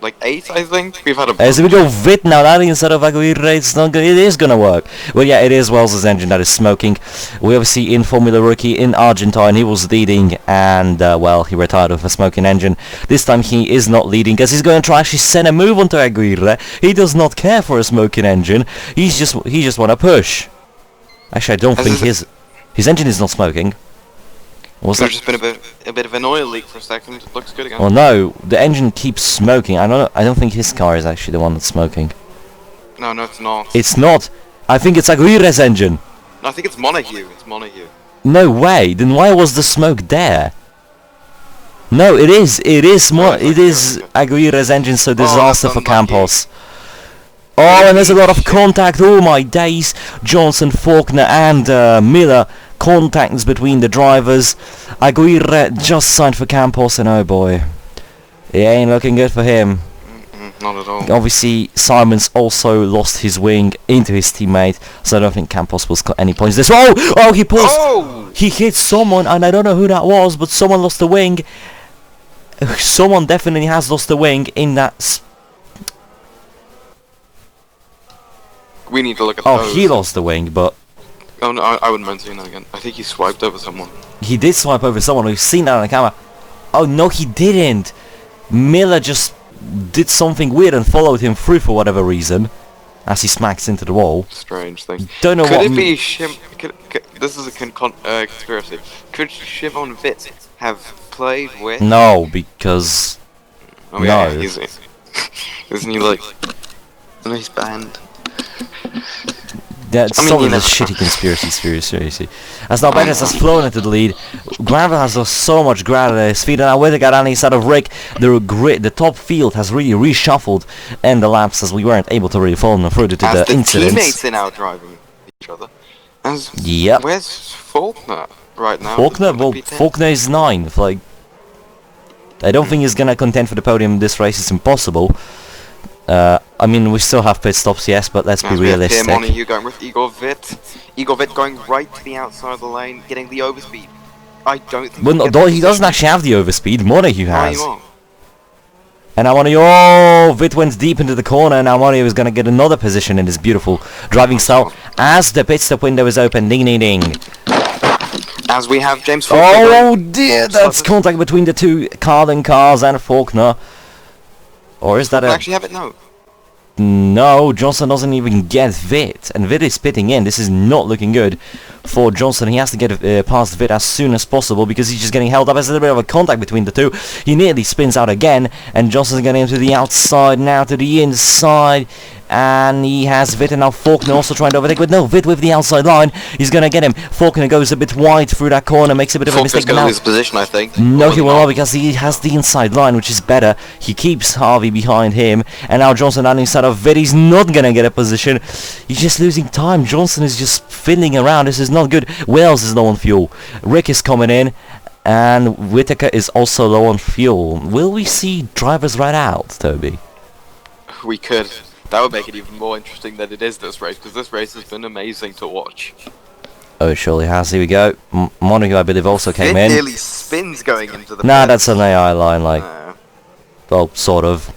Speaker 3: Like 8, I think. We've had a.
Speaker 1: As we go Vit now, that instead of Aguirre, it's not it is gonna work. Well, yeah, it is Wells' engine that is smoking. We obviously in Formula Rookie in Argentine, he was leading, and well, he retired with a smoking engine. This time he is not leading, because he's going to try actually send a move onto Aguirre. He does not care for a smoking engine. He just want to push. Actually, I don't think his engine is not smoking. Was
Speaker 3: There's
Speaker 1: that?
Speaker 3: just been a bit of an oil leak for a second. It looks good again.
Speaker 1: Well, no, the engine keeps smoking. I don't think his car is actually the one that's smoking.
Speaker 3: No, it's not.
Speaker 1: It's not. I think it's Aguirre's engine.
Speaker 3: No, I think it's Montague. It's Montague.
Speaker 1: No way. Then why was the smoke there? No, it is. It is more. It is Aguirre's engine. So disaster
Speaker 3: that's
Speaker 1: for
Speaker 3: unlucky.
Speaker 1: Campos. Oh, and there's a lot of contact. Oh my days! Johnson, Faulkner, and Miller. Contacts between the drivers. Aguirre just signed for Campos, and oh boy, it ain't looking good for him.
Speaker 3: Not at all.
Speaker 1: Obviously, Simons also lost his wing into his teammate, so I don't think Campos will score any points. This he paused.
Speaker 3: Oh!
Speaker 1: He hit someone, and I don't know who that was, but someone lost the wing. Someone definitely has lost the wing in that.
Speaker 3: We need to look at
Speaker 1: Oh,
Speaker 3: those.
Speaker 1: he lost the wing, but
Speaker 3: Oh no, I wouldn't mind seeing that again. I think he swiped over someone.
Speaker 1: he did swipe over someone. We've seen that on the camera. Oh no, he didn't. Miller just did something weird and followed him through for whatever reason, as he smacks into the wall.
Speaker 3: Strange thing.
Speaker 1: Don't know
Speaker 3: Could
Speaker 1: what.
Speaker 3: it be this is a conspiracy. Could Shimon Vitt have played with?
Speaker 1: No, because
Speaker 3: Oh yeah,
Speaker 1: no.
Speaker 3: Isn't he like? No, he's banned.
Speaker 1: That's
Speaker 3: I mean,
Speaker 1: some
Speaker 3: you
Speaker 1: of the
Speaker 3: never
Speaker 1: shitty conspiracy, seriously. As now Bendis has flown into the lead, Granville has lost so much ground at his feet, and now with the guy on the side of Rick, the top field has really reshuffled in the laps, as we weren't able to really follow them through to
Speaker 3: As
Speaker 1: the
Speaker 3: the
Speaker 1: incidents.
Speaker 3: teammates are now driving each other.
Speaker 1: Yep.
Speaker 3: Where's Faulkner right now?
Speaker 1: Faulkner, well,
Speaker 3: P10.
Speaker 1: Faulkner is 9th, like, I don't think he's gonna contend for the podium in this race, it's impossible. I mean, we still have pit stops, yes, but let's be
Speaker 3: As we have
Speaker 1: realistic.
Speaker 3: Pierre Montague going with Igor Vitt. Igor Vitt going right to the outside of the lane, getting the overspeed. I don't think.
Speaker 1: Well, no, he doesn't actually have the overspeed, Montague has. And now Montague, Vitt went deep into the corner, and now Montague is going to get another position in this beautiful driving style as the pit stop window is open. Ding, ding, ding.
Speaker 3: As we have James Faulkner.
Speaker 1: Oh dear, that's contact between the two Carlin cars and Faulkner. Or is that
Speaker 3: I
Speaker 1: a...
Speaker 3: actually have it? No.
Speaker 1: No, Johnson doesn't even get Vit, and Vit is pitting in. This is not looking good for Johnson. He has to get past Vit as soon as possible because he's just getting held up. There's a little bit of a contact between the two. He nearly spins out again, and Johnson's getting to the outside, now to the inside, and he has Vit, and now Faulkner also trying to overtake, but no, Vit with the outside line. He's gonna get him. Faulkner goes a bit wide through that corner, makes a bit of a mistake.
Speaker 3: Faulkner's gonna lose position, I think.
Speaker 1: No, he will not, because he has the inside line, which is better. He keeps Harvey behind him, and now Johnson down inside of Vit. He's not gonna get a position. He's just losing time. Johnson is just fiddling around. This is not good. Wells is low on fuel. Rick is coming in, and Whitaker is also low on fuel. Will we see drivers right out, Toby?
Speaker 3: We could. That would make it even more interesting than it is this race, because this race has been amazing to watch.
Speaker 1: Oh, it surely has. Here we go. Montague, I believe, also came
Speaker 3: It
Speaker 1: in.
Speaker 3: nearly spins going into the
Speaker 1: Nah,
Speaker 3: pit.
Speaker 1: that's an AI line, like,
Speaker 3: No.
Speaker 1: well, sort of.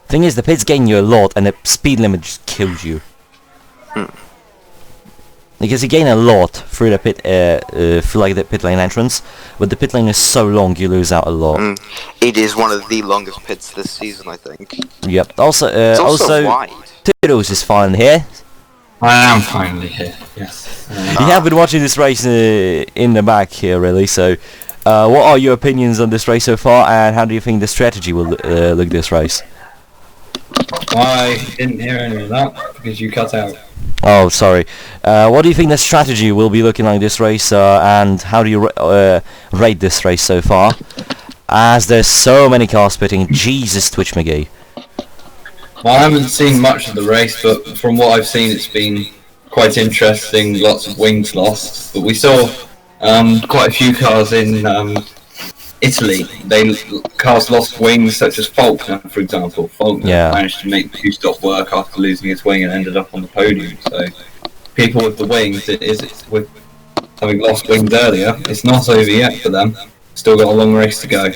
Speaker 1: Thing is, the pit's gain you a lot, and the speed limit just kills you. Because you gain a lot through the pit, through like the pit lane entrance, but the pit lane is so long, you lose out a lot.
Speaker 3: It is one of the longest pits this season, I think.
Speaker 1: Yep. Also,
Speaker 3: It's also wide.
Speaker 1: Toodles is fine here.
Speaker 4: I am finally here, yes.
Speaker 1: You have been watching this race in the back here, really. So, what are your opinions on this race so far, and how do you think the strategy will look this race?
Speaker 4: I didn't hear any of that because you cut out.
Speaker 1: Oh, sorry. What do you think the strategy will be looking like this race, and how do you rate this race so far? As there's so many cars pitting. Jesus, Twitch McGee.
Speaker 4: Well, I haven't seen much of the race, but from what I've seen, it's been quite interesting. Lots of wings lost, but we saw quite a few cars in Italy. Cars lost wings, such as Faulkner, for example. Faulkner managed to make two-stop work after losing his wing and ended up on the podium. So, people with the wings, with having lost wings earlier, it's not over yet for them. Still got a long race to go.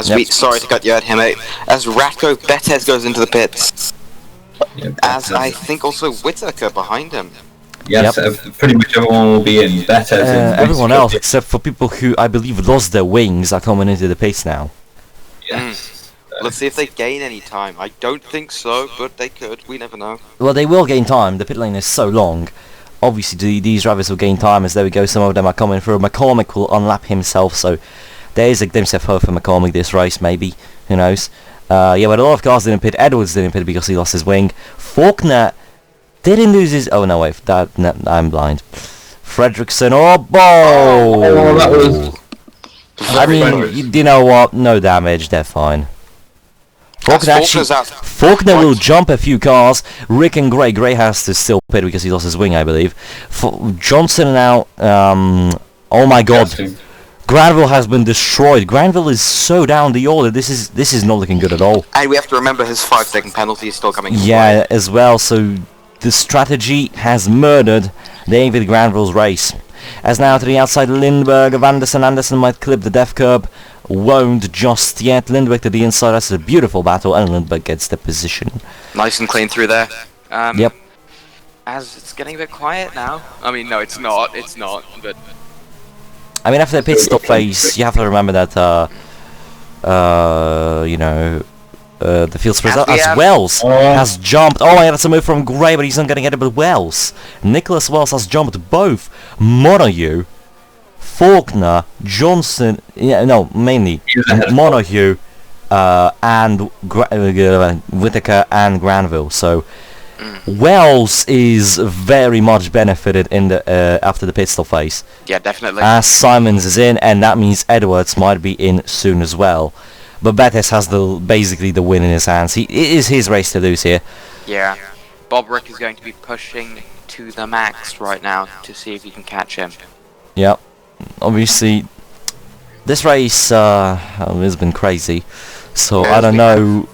Speaker 3: Sorry to cut you out here, mate. As Ratko Bethes goes into the pits.
Speaker 4: Yeah,
Speaker 3: As I think also Whitaker behind him.
Speaker 4: Yes, pretty much everyone will be in. Bethes in.
Speaker 1: Everyone else, except for people who I believe lost their wings, are coming into the pits now.
Speaker 4: Yes.
Speaker 3: Let's see if they gain any time. I don't think so, but they could. We never know.
Speaker 1: Well, they will gain time. The pit lane is so long. Obviously, these drivers will gain time, as there we go. Some of them are coming through. McCormick will unlap himself, so there is a glimpse of hope for McCormick this race, maybe. Who knows? Yeah, but a lot of cars didn't pit. Edwards didn't pit because he lost his wing. Faulkner didn't lose his... Oh, no, wait. No, I'm blind. Fredrickson. Oh,
Speaker 4: Oh, that was...
Speaker 1: I mean, you know what? No damage. They're fine. Faulkner will jump a few cars. Rick and Gray. Gray has to still pit because he lost his wing, I believe. Johnson now... oh, my God. Granville has been destroyed. Granville is so down the order. This is not looking good at all.
Speaker 3: And we have to remember his 5-second penalty is still coming.
Speaker 1: Yeah, as well. So the strategy has murdered David Granville's race. As now to the outside, Lindbergh of Anderson. Anderson might clip the death curb. Won't just yet. Lindbergh to the inside. That's a beautiful battle, and Lindbergh gets the position.
Speaker 2: Nice and clean through there.
Speaker 1: Yep.
Speaker 2: As it's getting a bit quiet now. I mean, no, it's not. It's not. But
Speaker 1: I mean, after the pit stop phase, you have to remember that, you know, the field spreads out. As Wells has jumped. Oh my God, that's a move from Gray, but he's not going to get it. But Wells, Nicholas Wells has jumped both Montague, Faulkner, Johnson. Yeah, no, mainly Montague, and Whitaker and Granville. So Wells is very much benefited in the after the pit stop phase.
Speaker 2: yeah, definitely.
Speaker 1: As Simons is in, and that means Edwards might be in soon as well. But Bethes has basically the win in his hands. It is his race to lose here.
Speaker 2: Yeah. Bob Rick is going to be pushing to the max right now to see if he can catch him.
Speaker 1: Yep. Obviously, this race has been crazy. So I don't know.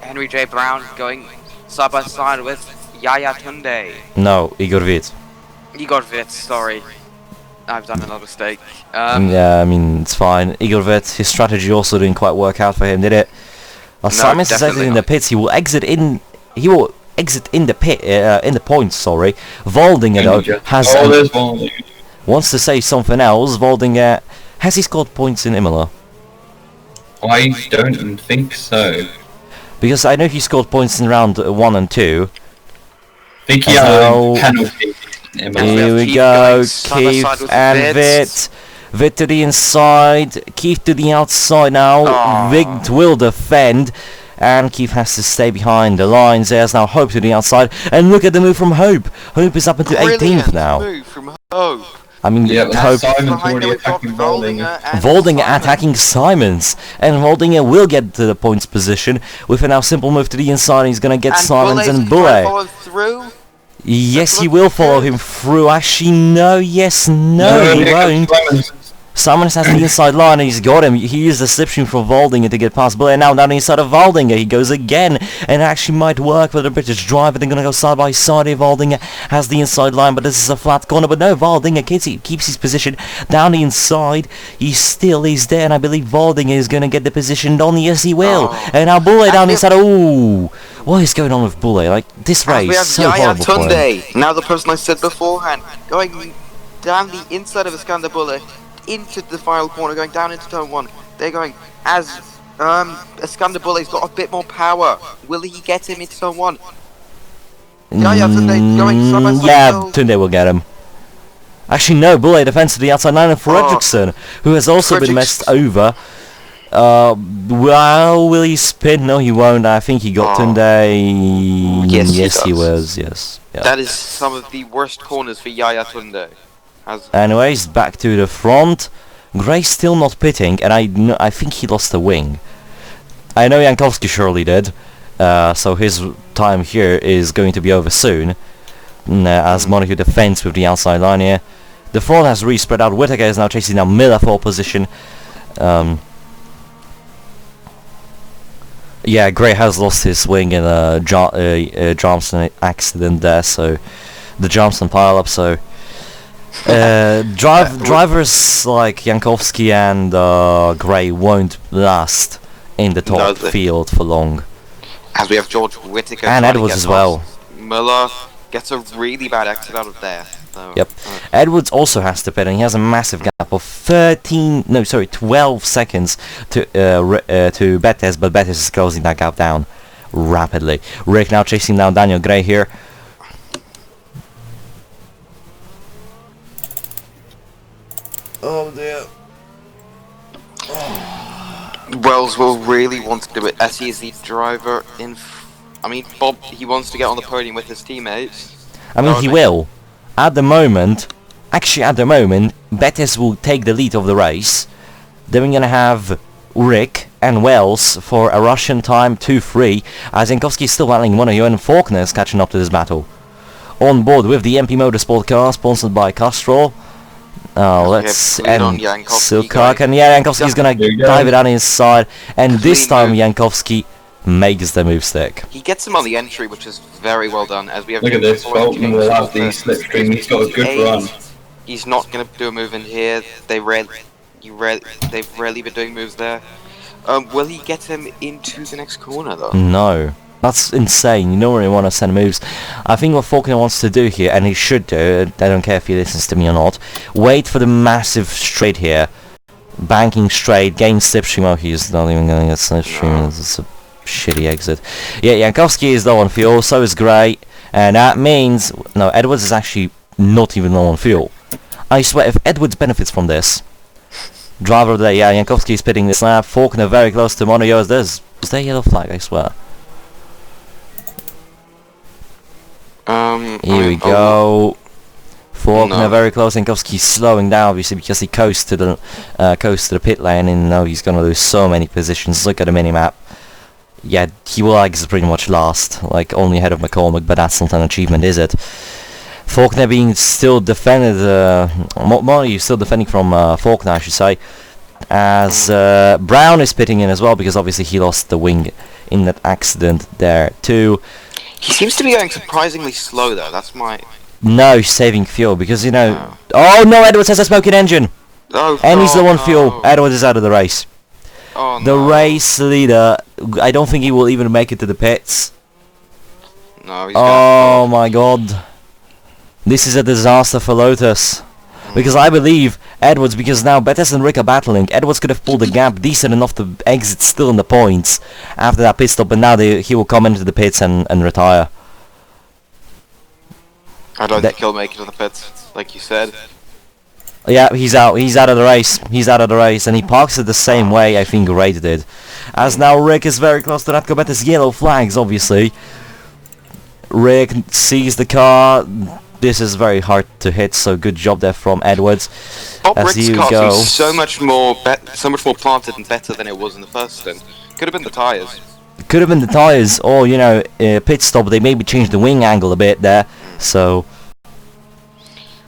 Speaker 2: Henry J. Brown going side by side with Yaya Tunde.
Speaker 1: No, Igor Vitt.
Speaker 2: Igor Vitt, sorry. I've done another mistake.
Speaker 1: Yeah, I mean, it's fine. Igor Vitt, his strategy also didn't quite work out for him, did it? Simons is exiting the pits. He will exit in the pit, in the points, sorry. Waldinger, though, has... wants to say something else. Waldinger, has he scored points in Imola?
Speaker 4: I don't think so.
Speaker 1: Because I know he scored points in round 1 and 2.
Speaker 4: I think he
Speaker 1: As
Speaker 4: had
Speaker 1: well-
Speaker 4: a penalty.
Speaker 1: Here we
Speaker 2: Keith
Speaker 1: go,
Speaker 2: going side by side
Speaker 1: Keith
Speaker 2: with
Speaker 1: and
Speaker 2: Vitz.
Speaker 1: Vit. Vit to the inside, Keith to the outside now.
Speaker 2: Oh.
Speaker 1: Vit will defend, and Keith has to stay behind the lines. There's now Hope to the outside, and look at the move from Hope. Hope is up into 18th
Speaker 3: Brilliant
Speaker 1: now.
Speaker 3: move from Hope.
Speaker 1: I mean,
Speaker 4: Yeah, but
Speaker 1: Hope.
Speaker 4: Simon's
Speaker 3: Behind
Speaker 4: already
Speaker 3: him we've got
Speaker 4: attacking Volding.
Speaker 1: Volding attacking Simons, and Volding will get to the points position with a now simple move to the inside. He's gonna get Simons and Bulle.
Speaker 3: Follow through.
Speaker 1: Yes, he
Speaker 3: Look
Speaker 1: will follow
Speaker 3: good.
Speaker 1: him through. Actually, no, yes, no, he
Speaker 4: here
Speaker 1: won't.
Speaker 4: comes Simons.
Speaker 1: Simons has the inside line, and he's got him. He used the slipstream from Voldinger to get past Bulle, and now down the inside of Voldinger he goes again, and it actually might work for the British driver. They're gonna go side by side here. Voldinger has the inside line, but this is a flat corner, but no, Voldinger keeps his position down the inside. He still is there, and I believe Voldinger is gonna get the position on. Yes, he will.
Speaker 3: Oh.
Speaker 1: And now Bulle down
Speaker 3: And
Speaker 1: the inside. Ooh, what is going on with Bulle? Like, this
Speaker 3: And
Speaker 1: race,
Speaker 3: we have
Speaker 1: so
Speaker 3: Yaya
Speaker 1: horrible for him.
Speaker 3: Tunde. Now the person I said beforehand, going down the inside of Iskander Bulle into the final corner, going down into turn 1. They're going as Iskander Bulle's got a bit more power. Will he get him into turn 1? Yaya Tunde going side by side.
Speaker 1: Yeah,
Speaker 3: still.
Speaker 1: Tunde will get him. Actually, no, Bulle defends to the outside line of Fredriksson, who has also been messed over. Well, will he spin? No, he won't. I think he got
Speaker 3: Oh.
Speaker 1: Tunde.
Speaker 3: Yes, he
Speaker 1: he
Speaker 3: does.
Speaker 1: was. Yes. Yeah.
Speaker 3: That is some of the worst corners for Yaya Tunde.
Speaker 1: Anyways, back to the front. Gray's still not pitting, and I think he lost a wing. I know Jankowski surely did. So his time here is going to be over soon. As Monaco defends with the outside line here. The front has really spread out. Whittaker is now chasing down Miller for position. Yeah, Gray has lost his wing in a Johnson accident there, so the Johnson pile up. So drivers like Jankowski and Gray won't last in the top
Speaker 3: No, they-
Speaker 1: field for long.
Speaker 3: As we have George Whittaker
Speaker 1: And
Speaker 3: trying to
Speaker 1: Edwards
Speaker 3: get
Speaker 1: as well.
Speaker 3: past Muller gets a really bad exit out of there. So,
Speaker 1: Yep. Edwards also has to pit, and he has a massive gap of 12 seconds to Betes, but Betes is closing that gap down rapidly. Rick now chasing down Daniel Gray here. Oh dear.
Speaker 3: Wells will really want to do it as he is the driver in. I mean, Bob, he wants to get on the podium with his teammates.
Speaker 1: I mean, he will. At the moment, Betes will take the lead of the race. Then we're gonna have Rick and Wells for a Russian time 2-3, as Jankowski is still battling Monaco, and Faulkner is catching up to this battle. On board with the MP Motorsport car, sponsored by Castrol. Let's
Speaker 3: lead on
Speaker 1: and
Speaker 3: Jankowski,
Speaker 1: Silkak, and yeah, Jankowski's gonna
Speaker 4: There you go.
Speaker 1: dive it on his side, and this
Speaker 3: Clean
Speaker 1: time
Speaker 3: move.
Speaker 1: Jankowski makes the move stick.
Speaker 3: He gets him on the entry, which is very well done. As we have
Speaker 4: Look at this, Faulkner will have the
Speaker 3: James
Speaker 4: slipstream. He's got a good
Speaker 3: Eight.
Speaker 4: run.
Speaker 3: He's not going to do a move in here. They've rarely been doing moves there. Will he get him into the next corner though?
Speaker 1: No. That's insane. You don't really want to send moves. I think what Faulkner wants to do here, and he should do, I don't care if he listens to me or not, wait for the massive straight here. Banking straight, gain slipstream. Oh, he's not even going to get slipstream. It's a shitty exit. Yeah, Jankowski is low on fuel, so is Gray. And that means... No, Edwards is actually not even low on fuel. I swear, if Edwards benefits from this... Driver of the day, yeah, Jankowski is pitting this lap. Faulkner very close to Monaco. Is there a yellow flag, I swear? Here we go. Faulkner
Speaker 3: No.
Speaker 1: very close. Jankowski's slowing down obviously because he coasts to the pit lane, and now he's gonna lose so many positions. Look at the minimap. Yeah, he will exit pretty much last, like only ahead of McCormick, but that's not an achievement, is it? Faulkner being still defended, Molly still defending from Faulkner, I should say, as Brown is pitting in as well, because obviously he lost the wing in that accident there too.
Speaker 3: He seems to be going surprisingly slow though. That's my.
Speaker 1: No, saving fuel, because you know... Oh no, Edwards has a smoking engine!
Speaker 3: Oh,
Speaker 1: And he's low on
Speaker 3: no.
Speaker 1: fuel. Edwards is out of the race.
Speaker 3: Oh,
Speaker 1: The
Speaker 3: no.
Speaker 1: race leader, I don't think he will even make it to the pits.
Speaker 3: No, he's
Speaker 1: Oh my god. This is a disaster for Lotus. Because I believe Edwards, because now Bettis and Rick are battling, Edwards could have pulled the gap decent enough to exit still in the points after that pit stop, but now he will come into the pits and retire.
Speaker 3: I don't think he'll make it to the pits, like you said.
Speaker 1: Yeah, he's out of the race. He's out of the race, and he parks it the same way I think Ray did. As now Rick is very close to Radko Bettis. Yellow flags, obviously. Rick sees the car. This is very hard to hit, so good job there from Edwards.
Speaker 3: Rick's car seems so much more planted and better than it was in the first stint. Could have been the tyres.
Speaker 1: Could have been the tyres, or pit stop. They maybe changed the wing angle a bit there, so.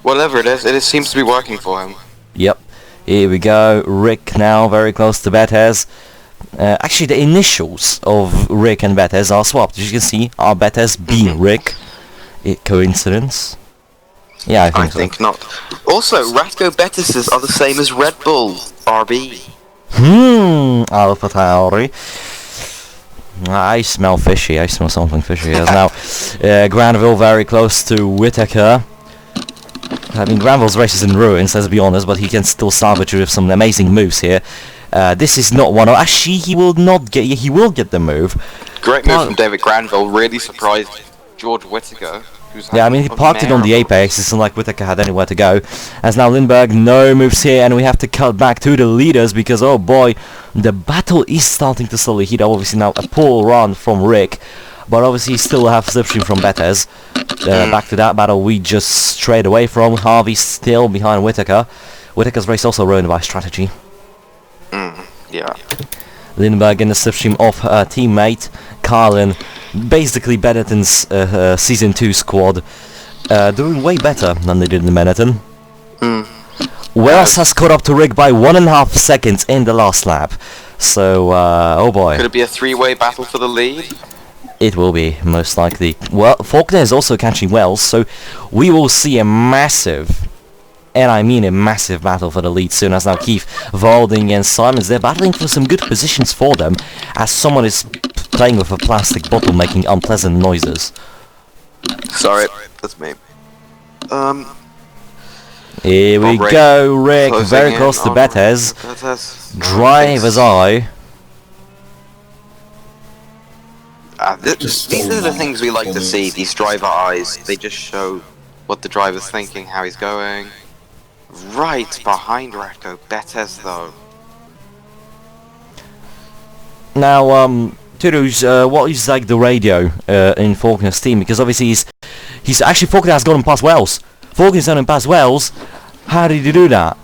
Speaker 3: Whatever it is seems to be working for him.
Speaker 1: Yep. Here we go. Rick now very close to Bettis. Actually, the initials of Rick and Bettis are swapped. As you can see, R Bettis, B Rick. Coincidence? Yeah, I think
Speaker 3: not. Also, Radko Bettis's are the same as Red Bull RB.
Speaker 1: Alpha Tauri. I smell fishy. I smell something fishy. As now, Granville very close to Whitaker. I mean, Granville's race is in ruins, let's be honest, but he can still salvage with some amazing moves here. This is not one of... Actually, he will not get... He will get the move.
Speaker 3: Great move from David Granville. Really surprised George Whitaker.
Speaker 1: Yeah, I mean, he parked it on the apex. It's not like Whitaker had anywhere to go. As now Lindbergh, no moves here, and we have to cut back to the leaders because, oh boy, the battle is starting to slowly heat up. Obviously now a poor run from Rick, but obviously still have slipstream from Bettis. Back to that battle we just strayed away from. Harvey still behind Whitaker. Whitaker's race also ruined by strategy.
Speaker 3: Yeah.
Speaker 1: Lindbergh in the slipstream of her teammate Carlin, basically Benetton's Season 2 squad, doing way better than they did in Benetton. Wells has caught up to Rick by 1.5 seconds in the last lap. So, oh boy.
Speaker 3: Could it be a three-way battle for the lead?
Speaker 1: It will be, most likely. Well, Faulkner is also catching Wells, so we will see a massive, and I mean a massive battle for the lead soon, as now Keith, Valding and Simons, they're battling for some good positions for them, as someone is playing with a plastic bottle making unpleasant noises.
Speaker 3: Sorry, that's me.
Speaker 1: Here we go, Rick, very close to Bettis. Driver's eye.
Speaker 3: These are the things we like to see, these driver eyes. They just show what the driver's thinking, how he's going. Right behind Radko Bettis, though.
Speaker 1: Now, Tudus, what is like the radio in Faulkner's team? Because obviously he's actually Faulkner has gone past Wells. Faulkner's gone past Wells. How did he do that?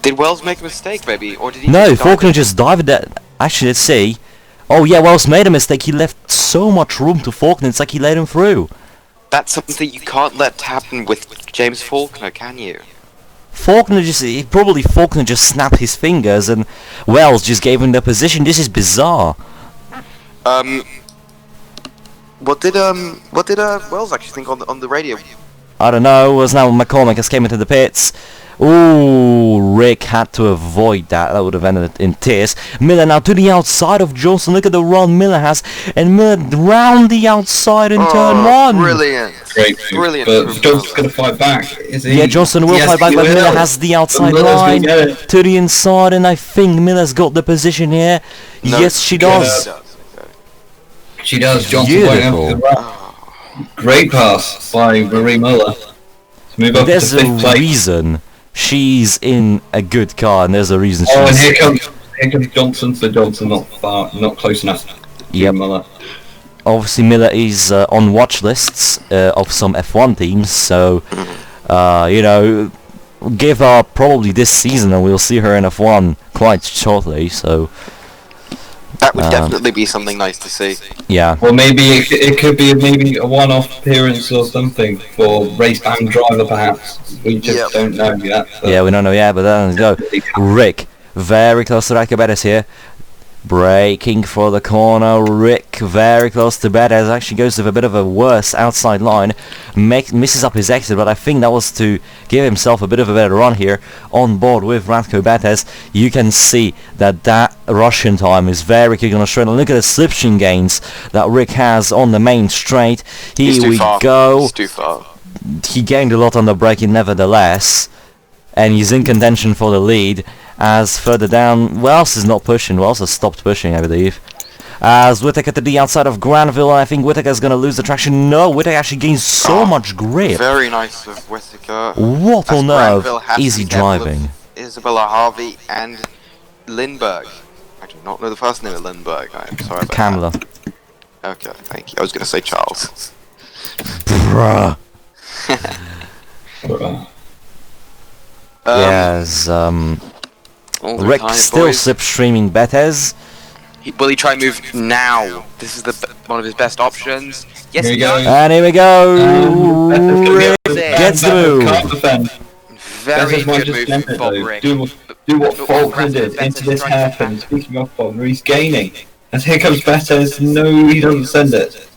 Speaker 2: Did Wells make a mistake, maybe, or did he?
Speaker 1: No, Faulkner just dived that. Actually, let's see. Oh yeah, Wells made a mistake. He left so much room to Faulkner. It's like he let him through.
Speaker 3: That's something you can't let happen with James Faulkner, can you?
Speaker 1: Faulkner just snapped his fingers, and Wells just gave him the position. This is bizarre.
Speaker 3: What did Wells actually think on the radio?
Speaker 1: I don't know. As now McCormick has came into the pits. Ooh, Rick had to avoid that. That would have ended in tears. Miller now to the outside of Johnson. Look at the run Miller has. And Miller round the outside in turn one.
Speaker 3: Brilliant.
Speaker 4: Great.
Speaker 3: Brilliant.
Speaker 4: But Johnson's going to fight back, is he?
Speaker 1: Yeah, Johnson will fight back, but Miller has the outside line to the inside. And I think Miller's got the position here. No, yes, she does.
Speaker 4: She does. Johnson going over the run. Great pass by Marie Muller. Move up
Speaker 1: There's
Speaker 4: to fifth
Speaker 1: a
Speaker 4: place.
Speaker 1: reason she's in a good car, and there's a reason she's...
Speaker 4: Oh, and here comes Johnson, so Johnson not close enough.
Speaker 1: Yep.
Speaker 4: Miller.
Speaker 1: Obviously Miller is on watch lists of some F1 teams, so, you know, give her probably this season and we'll see her in F1 quite shortly, so...
Speaker 3: That would definitely be something nice to see.
Speaker 1: Yeah.
Speaker 4: Or maybe it could be maybe a one-off appearance or something for race band driver, perhaps. We just don't know yet. So.
Speaker 1: Yeah, we don't know yet, but then let's go. Rick, very close to Radko Bettis here. Braking for the corner. Rick, very close to Bettis. Actually goes with a bit of a worse outside line. Misses up his exit, but I think that was to give himself a bit of a better run here on board with Radko Bettis. You can see that Russian time is very quick on the straight. And look at the slipstream gains that Rick has on the main straight. Here we go.
Speaker 3: He's too far.
Speaker 1: he gained a lot on the braking nevertheless, and he's in contention for the lead. As further down, Wells is not pushing. Wells has stopped pushing, I believe. As Whittaker to the outside of Granville, I think Whittaker's going to lose the traction. No, Whittaker actually gains so much grip.
Speaker 3: Very nice of Whittaker.
Speaker 1: What
Speaker 3: As
Speaker 1: on
Speaker 3: Granville
Speaker 1: earth
Speaker 3: has
Speaker 1: is he
Speaker 3: the level of
Speaker 1: driving?
Speaker 3: Isabella Harvey and Lindbergh. I do not know the first name of Lindbergh. I'm sorry about
Speaker 1: Kamala.
Speaker 3: that. Okay, thank you. I was going to say Charles.
Speaker 1: Bruh. Yes,
Speaker 3: all the
Speaker 1: Rick
Speaker 3: time,
Speaker 1: still
Speaker 3: boys.
Speaker 1: slipstreaming Bethes.
Speaker 2: Will he try and move now? This is one of his best options. Yes,
Speaker 4: Here
Speaker 2: he
Speaker 4: we go.
Speaker 2: does.
Speaker 1: And here we go! Rick
Speaker 2: Bethes
Speaker 1: gets the move!
Speaker 4: Can't defend.
Speaker 2: Very
Speaker 4: Bethes might
Speaker 2: good
Speaker 4: just
Speaker 2: move
Speaker 4: defend
Speaker 2: from
Speaker 4: it,
Speaker 2: Bob
Speaker 4: though.
Speaker 2: Rick.
Speaker 4: Do what
Speaker 2: But
Speaker 4: Faulkner did
Speaker 2: Bethes
Speaker 4: into this
Speaker 2: trying to
Speaker 4: hairpin.
Speaker 2: attack.
Speaker 4: Speaking of Faulkner, he's gaining. And here comes Bethes. No, he doesn't send it.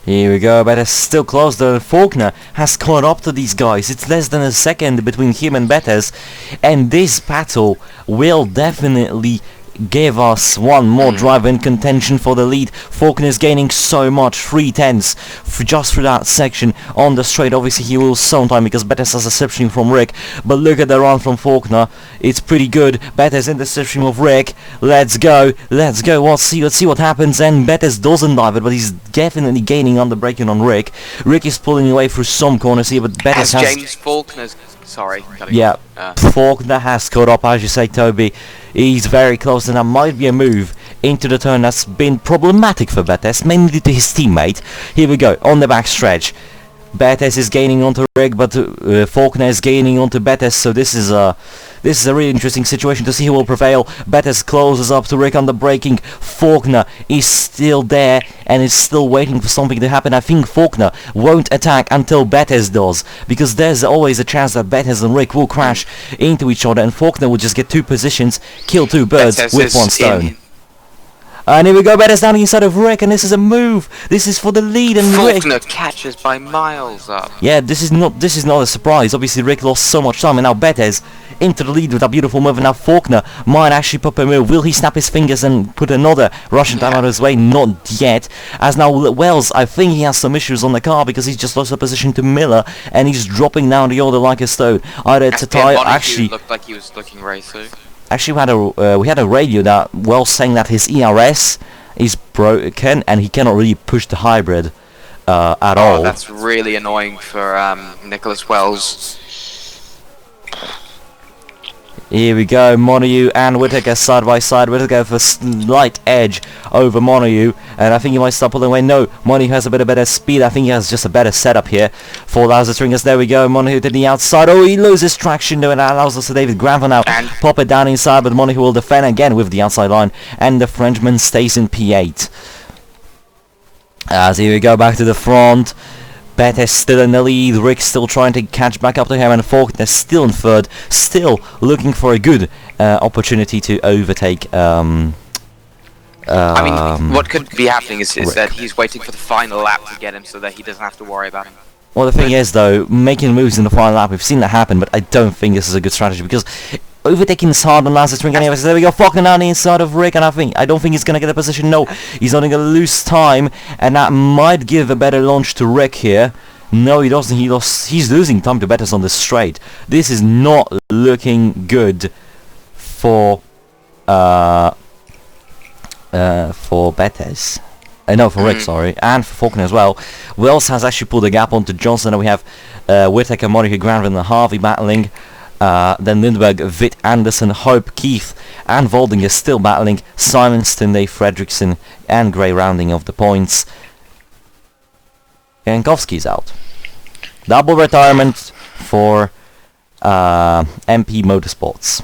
Speaker 1: Here we go, Bethes still close though. Faulkner has caught up to these guys. It's less than a second between him and Bethes, and this battle will definitely give us one more driver in contention for the lead. Faulkner is gaining so much, 3/10 just through that section on the straight. Obviously he will some time because Bethes has a slipstream from Rick, but look at the run from Faulkner. It's pretty good. Bethes in the slipstream of Rick. Let's go, let's see what happens. And Bethes doesn't dive it, but he's definitely gaining on the braking on Rick. Rick is pulling away through some corners here, but Bethes
Speaker 2: As
Speaker 1: has...
Speaker 2: James Faulkner's... Sorry. cutting
Speaker 1: Yeah,
Speaker 2: off.
Speaker 1: Faulkner has caught up, as you say, Toby. He's very close, and that might be a move into the turn that's been problematic for Bethes, mainly due to his teammate. Here we go, on the back stretch. Bethes is gaining onto Rick, but Faulkner is gaining onto Bethes, so this is a really interesting situation to see who will prevail. Bethes closes up to Rick on the braking. Faulkner is still there and is still waiting for something to happen. I think Faulkner won't attack until Bethes does, because there's always a chance that Bethes and Rick will crash into each other, and Faulkner will just get two positions, kill two birds
Speaker 2: Bethes
Speaker 1: with
Speaker 2: is
Speaker 1: one stone.
Speaker 2: in.
Speaker 1: And here we go, Bethes down inside of Rick, and this is a move. This is for the lead, and Rick...
Speaker 2: Faulkner catches by miles up.
Speaker 1: Yeah, this is not a surprise. Obviously, Rick lost so much time, and now Bethes into the lead with that beautiful move, and now Faulkner might actually pop a move. Will he snap his fingers and put another Russian time out of his way? Not yet. As now Wells, I think he has some issues on the car because he's just lost a position to Miller, and he's dropping down the order like a stone. Either it's a tie, actually...
Speaker 2: looked like he was looking racy.
Speaker 1: Actually, we had a radio that Wells saying that his ERS is broken and he cannot really push the hybrid at all.
Speaker 2: That's really annoying for Nicholas Wells.
Speaker 1: Here we go, Montague and Whittaker side by side. Whittaker for slight edge over Montague, and I think he might start pulling away. No, Montague has a bit of better speed. I think he has just a better setup here for Lazarus Ringers. There we go, Montague to the outside. Oh, he loses traction though, and that allows us to David Granville now
Speaker 2: And
Speaker 1: pop it down inside, but Montague will defend again with the outside line, and the Frenchman stays in P8. As here we go, back to the front. Bethes still in the lead, Rick still trying to catch back up to him, and Faulkner still in third, still looking for a good opportunity to overtake.
Speaker 2: I mean, what could be happening is that he's waiting for the final lap to get him so that he doesn't have to worry about him.
Speaker 1: Well, the thing is, though, making moves in the final lap, we've seen that happen, but I don't think this is a good strategy, because overtaking is hard on Lazarus Ring anyway. So there we go, Faulkner on the inside of Rick, and I don't think he's going to get a position. No, he's only going to lose time, and that might give a better launch to Rick here. No, he doesn't. He's losing time to Bethes on the straight. This is not looking good for Bethes. No, for Rick, sorry, and for Faulkner as well. Wells has actually pulled a gap onto Johnson, and we have Whittaker, Montague, Granville, and Harvey battling. Then Lindbergh, Witt, Anderson, Hope, Keith, and Volding is still battling. Simon, Stinde, Fredrickson, and Gray rounding off the points. Jankowski's out. Double retirement for MP Motorsports.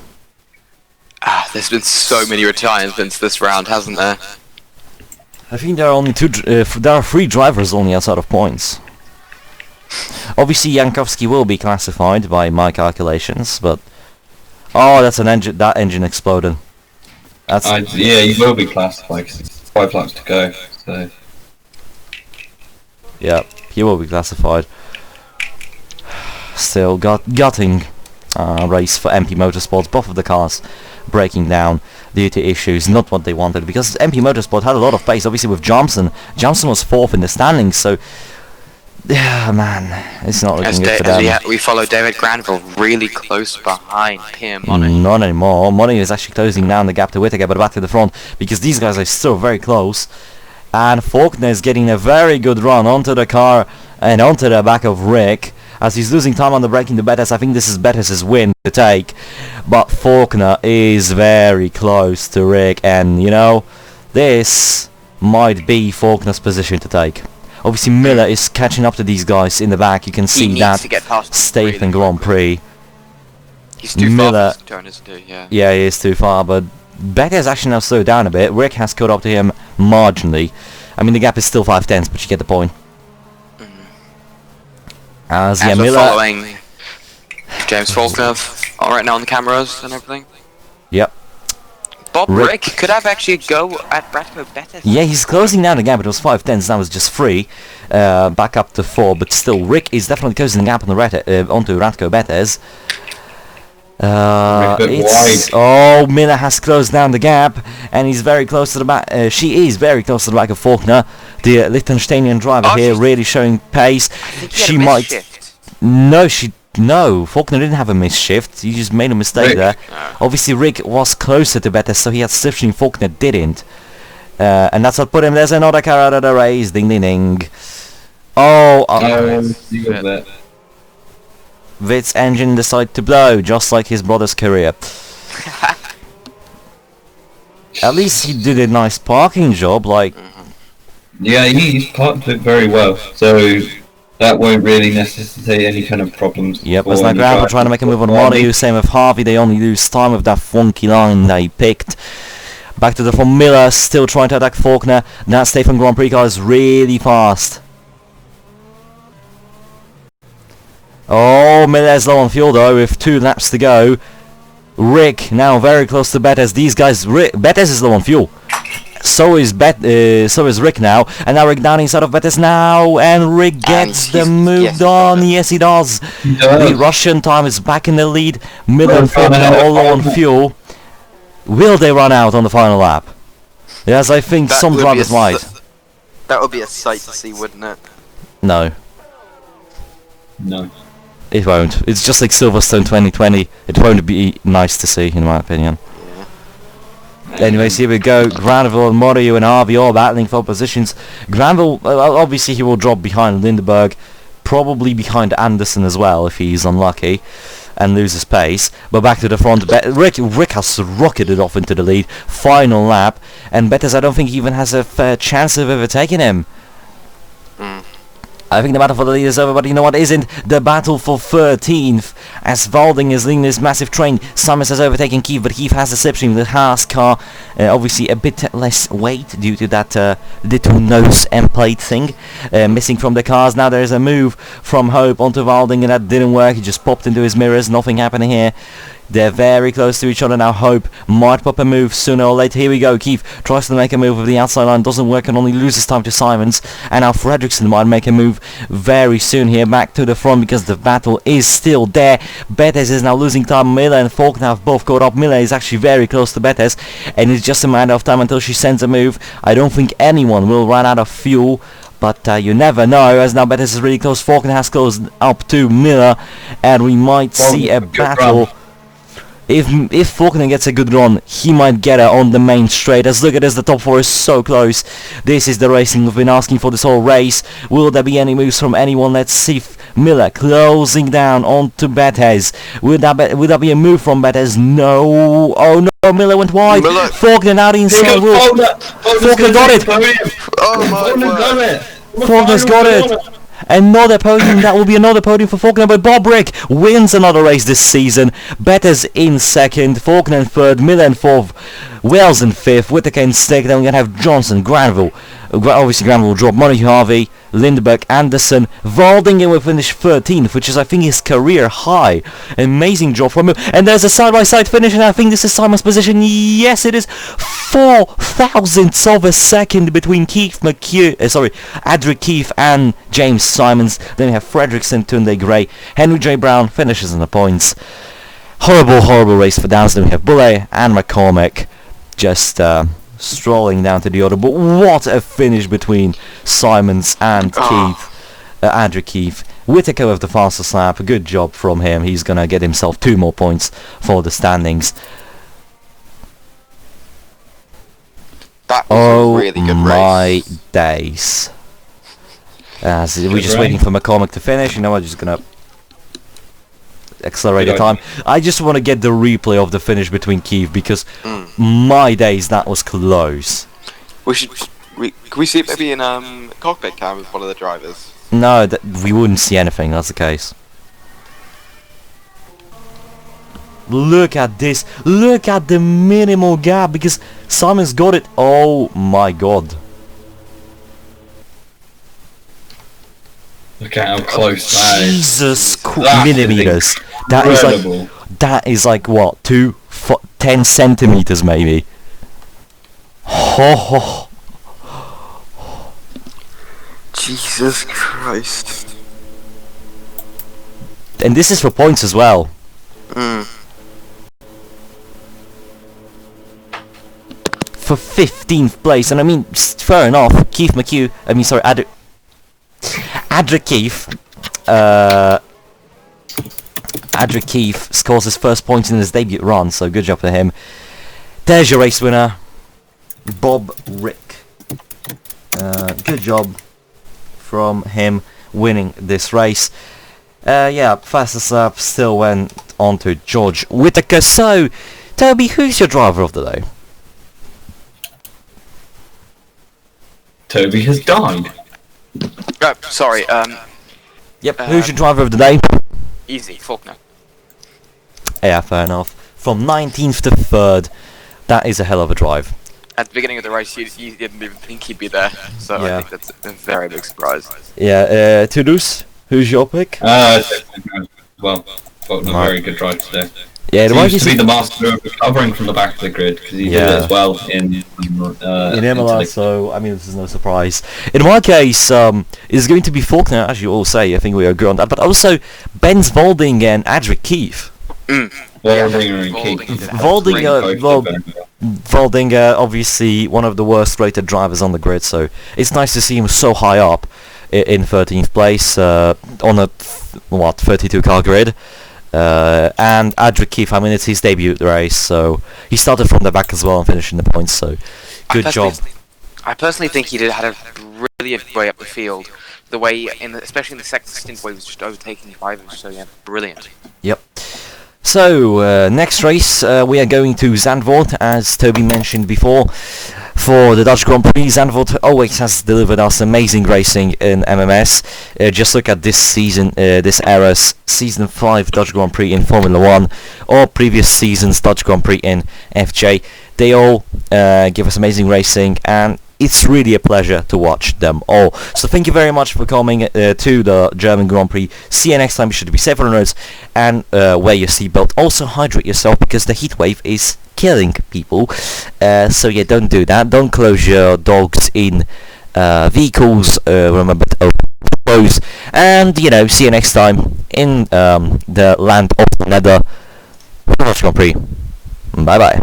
Speaker 2: There's been so many retirements this round, hasn't there?
Speaker 1: I think there are only there are 3 drivers only outside of points. Obviously, Jankowski will be classified by my calculations, but that's an engine. That engine exploded.
Speaker 4: Yeah, he will be classified because it's 5 laps to go. So
Speaker 1: yeah, he will be classified. Still gutting race for MP Motorsports. Both of the cars breaking down due to issues, not what they wanted, because MP Motorsport had a lot of pace. Obviously, with Johnson was 4th in the standings, so Yeah, man, it's not looking good for them.
Speaker 2: We follow David Granville really close behind Pierre Money.
Speaker 1: Not anymore. Money is actually closing down the gap to Whittaker, but back to the front because these guys are still very close. And Faulkner is getting a very good run onto the car and onto the back of Rick as he's losing time on the braking to Bettis. I think this is Bettis' win to take, but Faulkner is very close to Rick, and you know, this might be Faulkner's position to take. Obviously Miller is catching up to these guys in the back. You can see that Staith and Grand Prix.
Speaker 2: He's too
Speaker 1: Miller,
Speaker 2: far for this turn, isn't he?
Speaker 1: Yeah, he is too far, but Bettis actually now slowed down a bit. Rick has caught up to him marginally. I mean, the gap is still 5 tenths, but you get the point. As
Speaker 2: we're
Speaker 1: Miller
Speaker 2: following James Faulkner right now on the cameras and everything.
Speaker 1: Yep.
Speaker 2: Bob Rick could have actually go at Ratko Bettis.
Speaker 1: Yeah, he's closing down the gap. It was 5 tenths, now it's just 3. Back up to 4, but still, Rick is definitely closing the gap on the onto Ratko Bettis. Miller has closed down the gap, and he's very close to the back. She is very close to the back of Faulkner, the Liechtensteinian driver here, really showing pace. She might. No, Faulkner didn't have a miss shift. He just made a mistake there. Obviously, Rick was closer to Bettis, so he had slipstream. Faulkner didn't, and that's what put him. There's another car out of the race. Ding ding ding. Witt's engine decided to blow, just like his brother's career. At least he did a nice parking job, like...
Speaker 4: Yeah, he's parked it very well, so that won't really necessitate any kind of problems.
Speaker 1: Yep, there's now Granville trying to make a move on Montague, same with Harvey. They only lose time with that funky line they picked. Back to the front, Miller still trying to attack Faulkner. That Stefan Grand Prix car is really fast. Oh, Miller's low on fuel though, with 2 laps to go. Rick now very close to Bettis. These guys, Bettis is low on fuel. So is Rick now, and now Rick down inside of Bettis now, and Rick gets the move done. Yes, he does. The Russian time is back in the lead. Miller and Faulkner all low on fuel. Will they run out on the final lap? Yes, I think some drivers might.
Speaker 3: That would be a sight to see, wouldn't it?
Speaker 1: No.
Speaker 4: No.
Speaker 1: It won't. It's just like Silverstone 2020. It won't be nice to see, in my opinion. Anyways, here we go. Granville and Morio and Harvey all battling for positions. Granville, obviously he will drop behind Lindeberg, probably behind Anderson as well if he's unlucky and loses pace. But back to the front, Rick has rocketed off into the lead. Final lap, and Bettis I don't think even has a fair chance of overtaking him. I think the battle for the lead is over, but you know what isn't? The battle for 13th, as Valding is leading this massive train. Simons has overtaken Keith, but Keith has the slipstream. The Haas car, obviously a bit less weight due to that little nose and plate thing missing from the cars. Now there's a move from Hope onto Valding, and that didn't work. He just popped into his mirrors. Nothing happening here. They're very close to each other now. Hope might pop a move sooner or later. Here we go. Keith tries to make a move with the outside line. Doesn't work and only loses time to Simons. And now Fredrickson might make a move very soon here. Back to the front because the battle is still there. Bettis is now losing time. Miller and Faulkner have both caught up. Miller is actually very close to Bettis. And it's just a matter of time until she sends a move. I don't think anyone will run out of fuel. But you never know, as now Bettis is really close. Faulkner has closed up to Miller. And we might see a battle. If Faulkner gets a good run, he might get her on the main straight. As look at this, the top 4 is so close. This is the racing we've been asking for this whole race. Will there be any moves from anyone? Let's see. Miller closing down onto Bettis. Would that be a move from Bettis? No. Oh no, Miller went wide. Faulkner now the inside wheel. Faulkner got it.
Speaker 3: Oh my word.
Speaker 1: Faulkner's got it. Another podium, that will be another podium for Faulkner, but Bob Rick wins another race this season. Bettis in 2nd, Faulkner in 3rd, Miller in 4th, Wells in 5th, Whittaker in 6th, then we're going to have Johnson, Granville, obviously Granville will drop, Montague, Harvey, Lindeberg, Anderson, Valdingen will finish 13th, which is I think his career high. Amazing job from him, and there's a side-by-side finish, and I think this is Simon's position. Yes, it is 4 thousandths of a second between Adric Keith and James Simons. Then we have Fredrickson, Tunde Gray, Henry J. Brown finishes in the points. Horrible race for Downs. Then we have Bulle and McCormick just strolling down to the order. But what a finish between Simons and Keith. Andrew Keefe. Whitaker with the fastest lap. Good job from him. He's gonna get himself 2 more points for the standings.
Speaker 3: That was
Speaker 1: Oh
Speaker 3: a really good
Speaker 1: my
Speaker 3: race.
Speaker 1: days. We're just
Speaker 4: race.
Speaker 1: waiting for McCormick to finish. You know, we're just gonna accelerate the
Speaker 4: Good
Speaker 1: time. I just want to get the replay of the finish between Keefe because my days, that was close.
Speaker 3: Can we see it maybe in cockpit cam with one of the drivers?
Speaker 1: No, we wouldn't see anything. That's the case. Look at this. Look at the minimal gap because Simon's got it. Oh my god.
Speaker 4: Look at how close that is.
Speaker 1: Jesus
Speaker 4: That is
Speaker 1: millimeters.
Speaker 4: incredible.
Speaker 1: That is like what? 10 centimeters maybe. Oh.
Speaker 3: Jesus Christ.
Speaker 1: And this is for points as well. For 15th place, and I mean, fair enough. Keith McHugh, Adric Keefe, Adric Keefe scores his first point in his debut run, so good job for him. There's your race winner, Bob Rick. Good job from him winning this race. Fastest lap still went on to George Whitaker. So, Toby, who's your driver of the day?
Speaker 4: Toby has died.
Speaker 2: Sorry,
Speaker 1: Yep, who's your driver of the day?
Speaker 2: easy, Faulkner.
Speaker 1: Yeah, fair enough. From 19th to 3rd, that is a hell of a drive.
Speaker 2: At the beginning of the race, you didn't even think he'd be there, so
Speaker 1: Yeah.
Speaker 2: I think that's a very big surprise.
Speaker 1: Yeah, Toulouse, who's your pick?
Speaker 4: Well, Faulkner, very good drive today.
Speaker 1: Yeah,
Speaker 4: He used to be the master of recovering from the back of the grid because he did it as well in
Speaker 1: Imola, so I mean this is no surprise. In my case, it's going to be Faulkner, as you all say. I think we agree on that. But also Benz Volding and Adric Keefe.
Speaker 4: Volding and Keefe.
Speaker 1: Volding, obviously one of the worst rated drivers on the grid, so it's nice to see him so high up in 13th place on a 32 car grid. And Adric Keefe, I mean it's his debut race, so he started from the back as well and finishing the points, so good job.
Speaker 2: I personally think he had a brilliant way up the field. The way, especially in the second stint where he was just overtaking drivers, so yeah, brilliant.
Speaker 1: Yep. So, next race, we are going to Zandvoort, as Toby mentioned before, for the Dutch Grand Prix. Zandvoort always has delivered us amazing racing in MMS. Just look at this season, this era's Season 5 Dutch Grand Prix in Formula 1, or previous season's Dutch Grand Prix in FJ. They all give us amazing racing, and it's really a pleasure to watch them all. So thank you very much for coming to the German Grand Prix. See you next time. Be sure to be safe on the roads and wear your seatbelt. Also hydrate yourself because the heat wave is killing people. So yeah, don't do that. Don't close your dogs in vehicles. Remember to open close. And see you next time in the land of the Nether Grand Prix. Bye bye.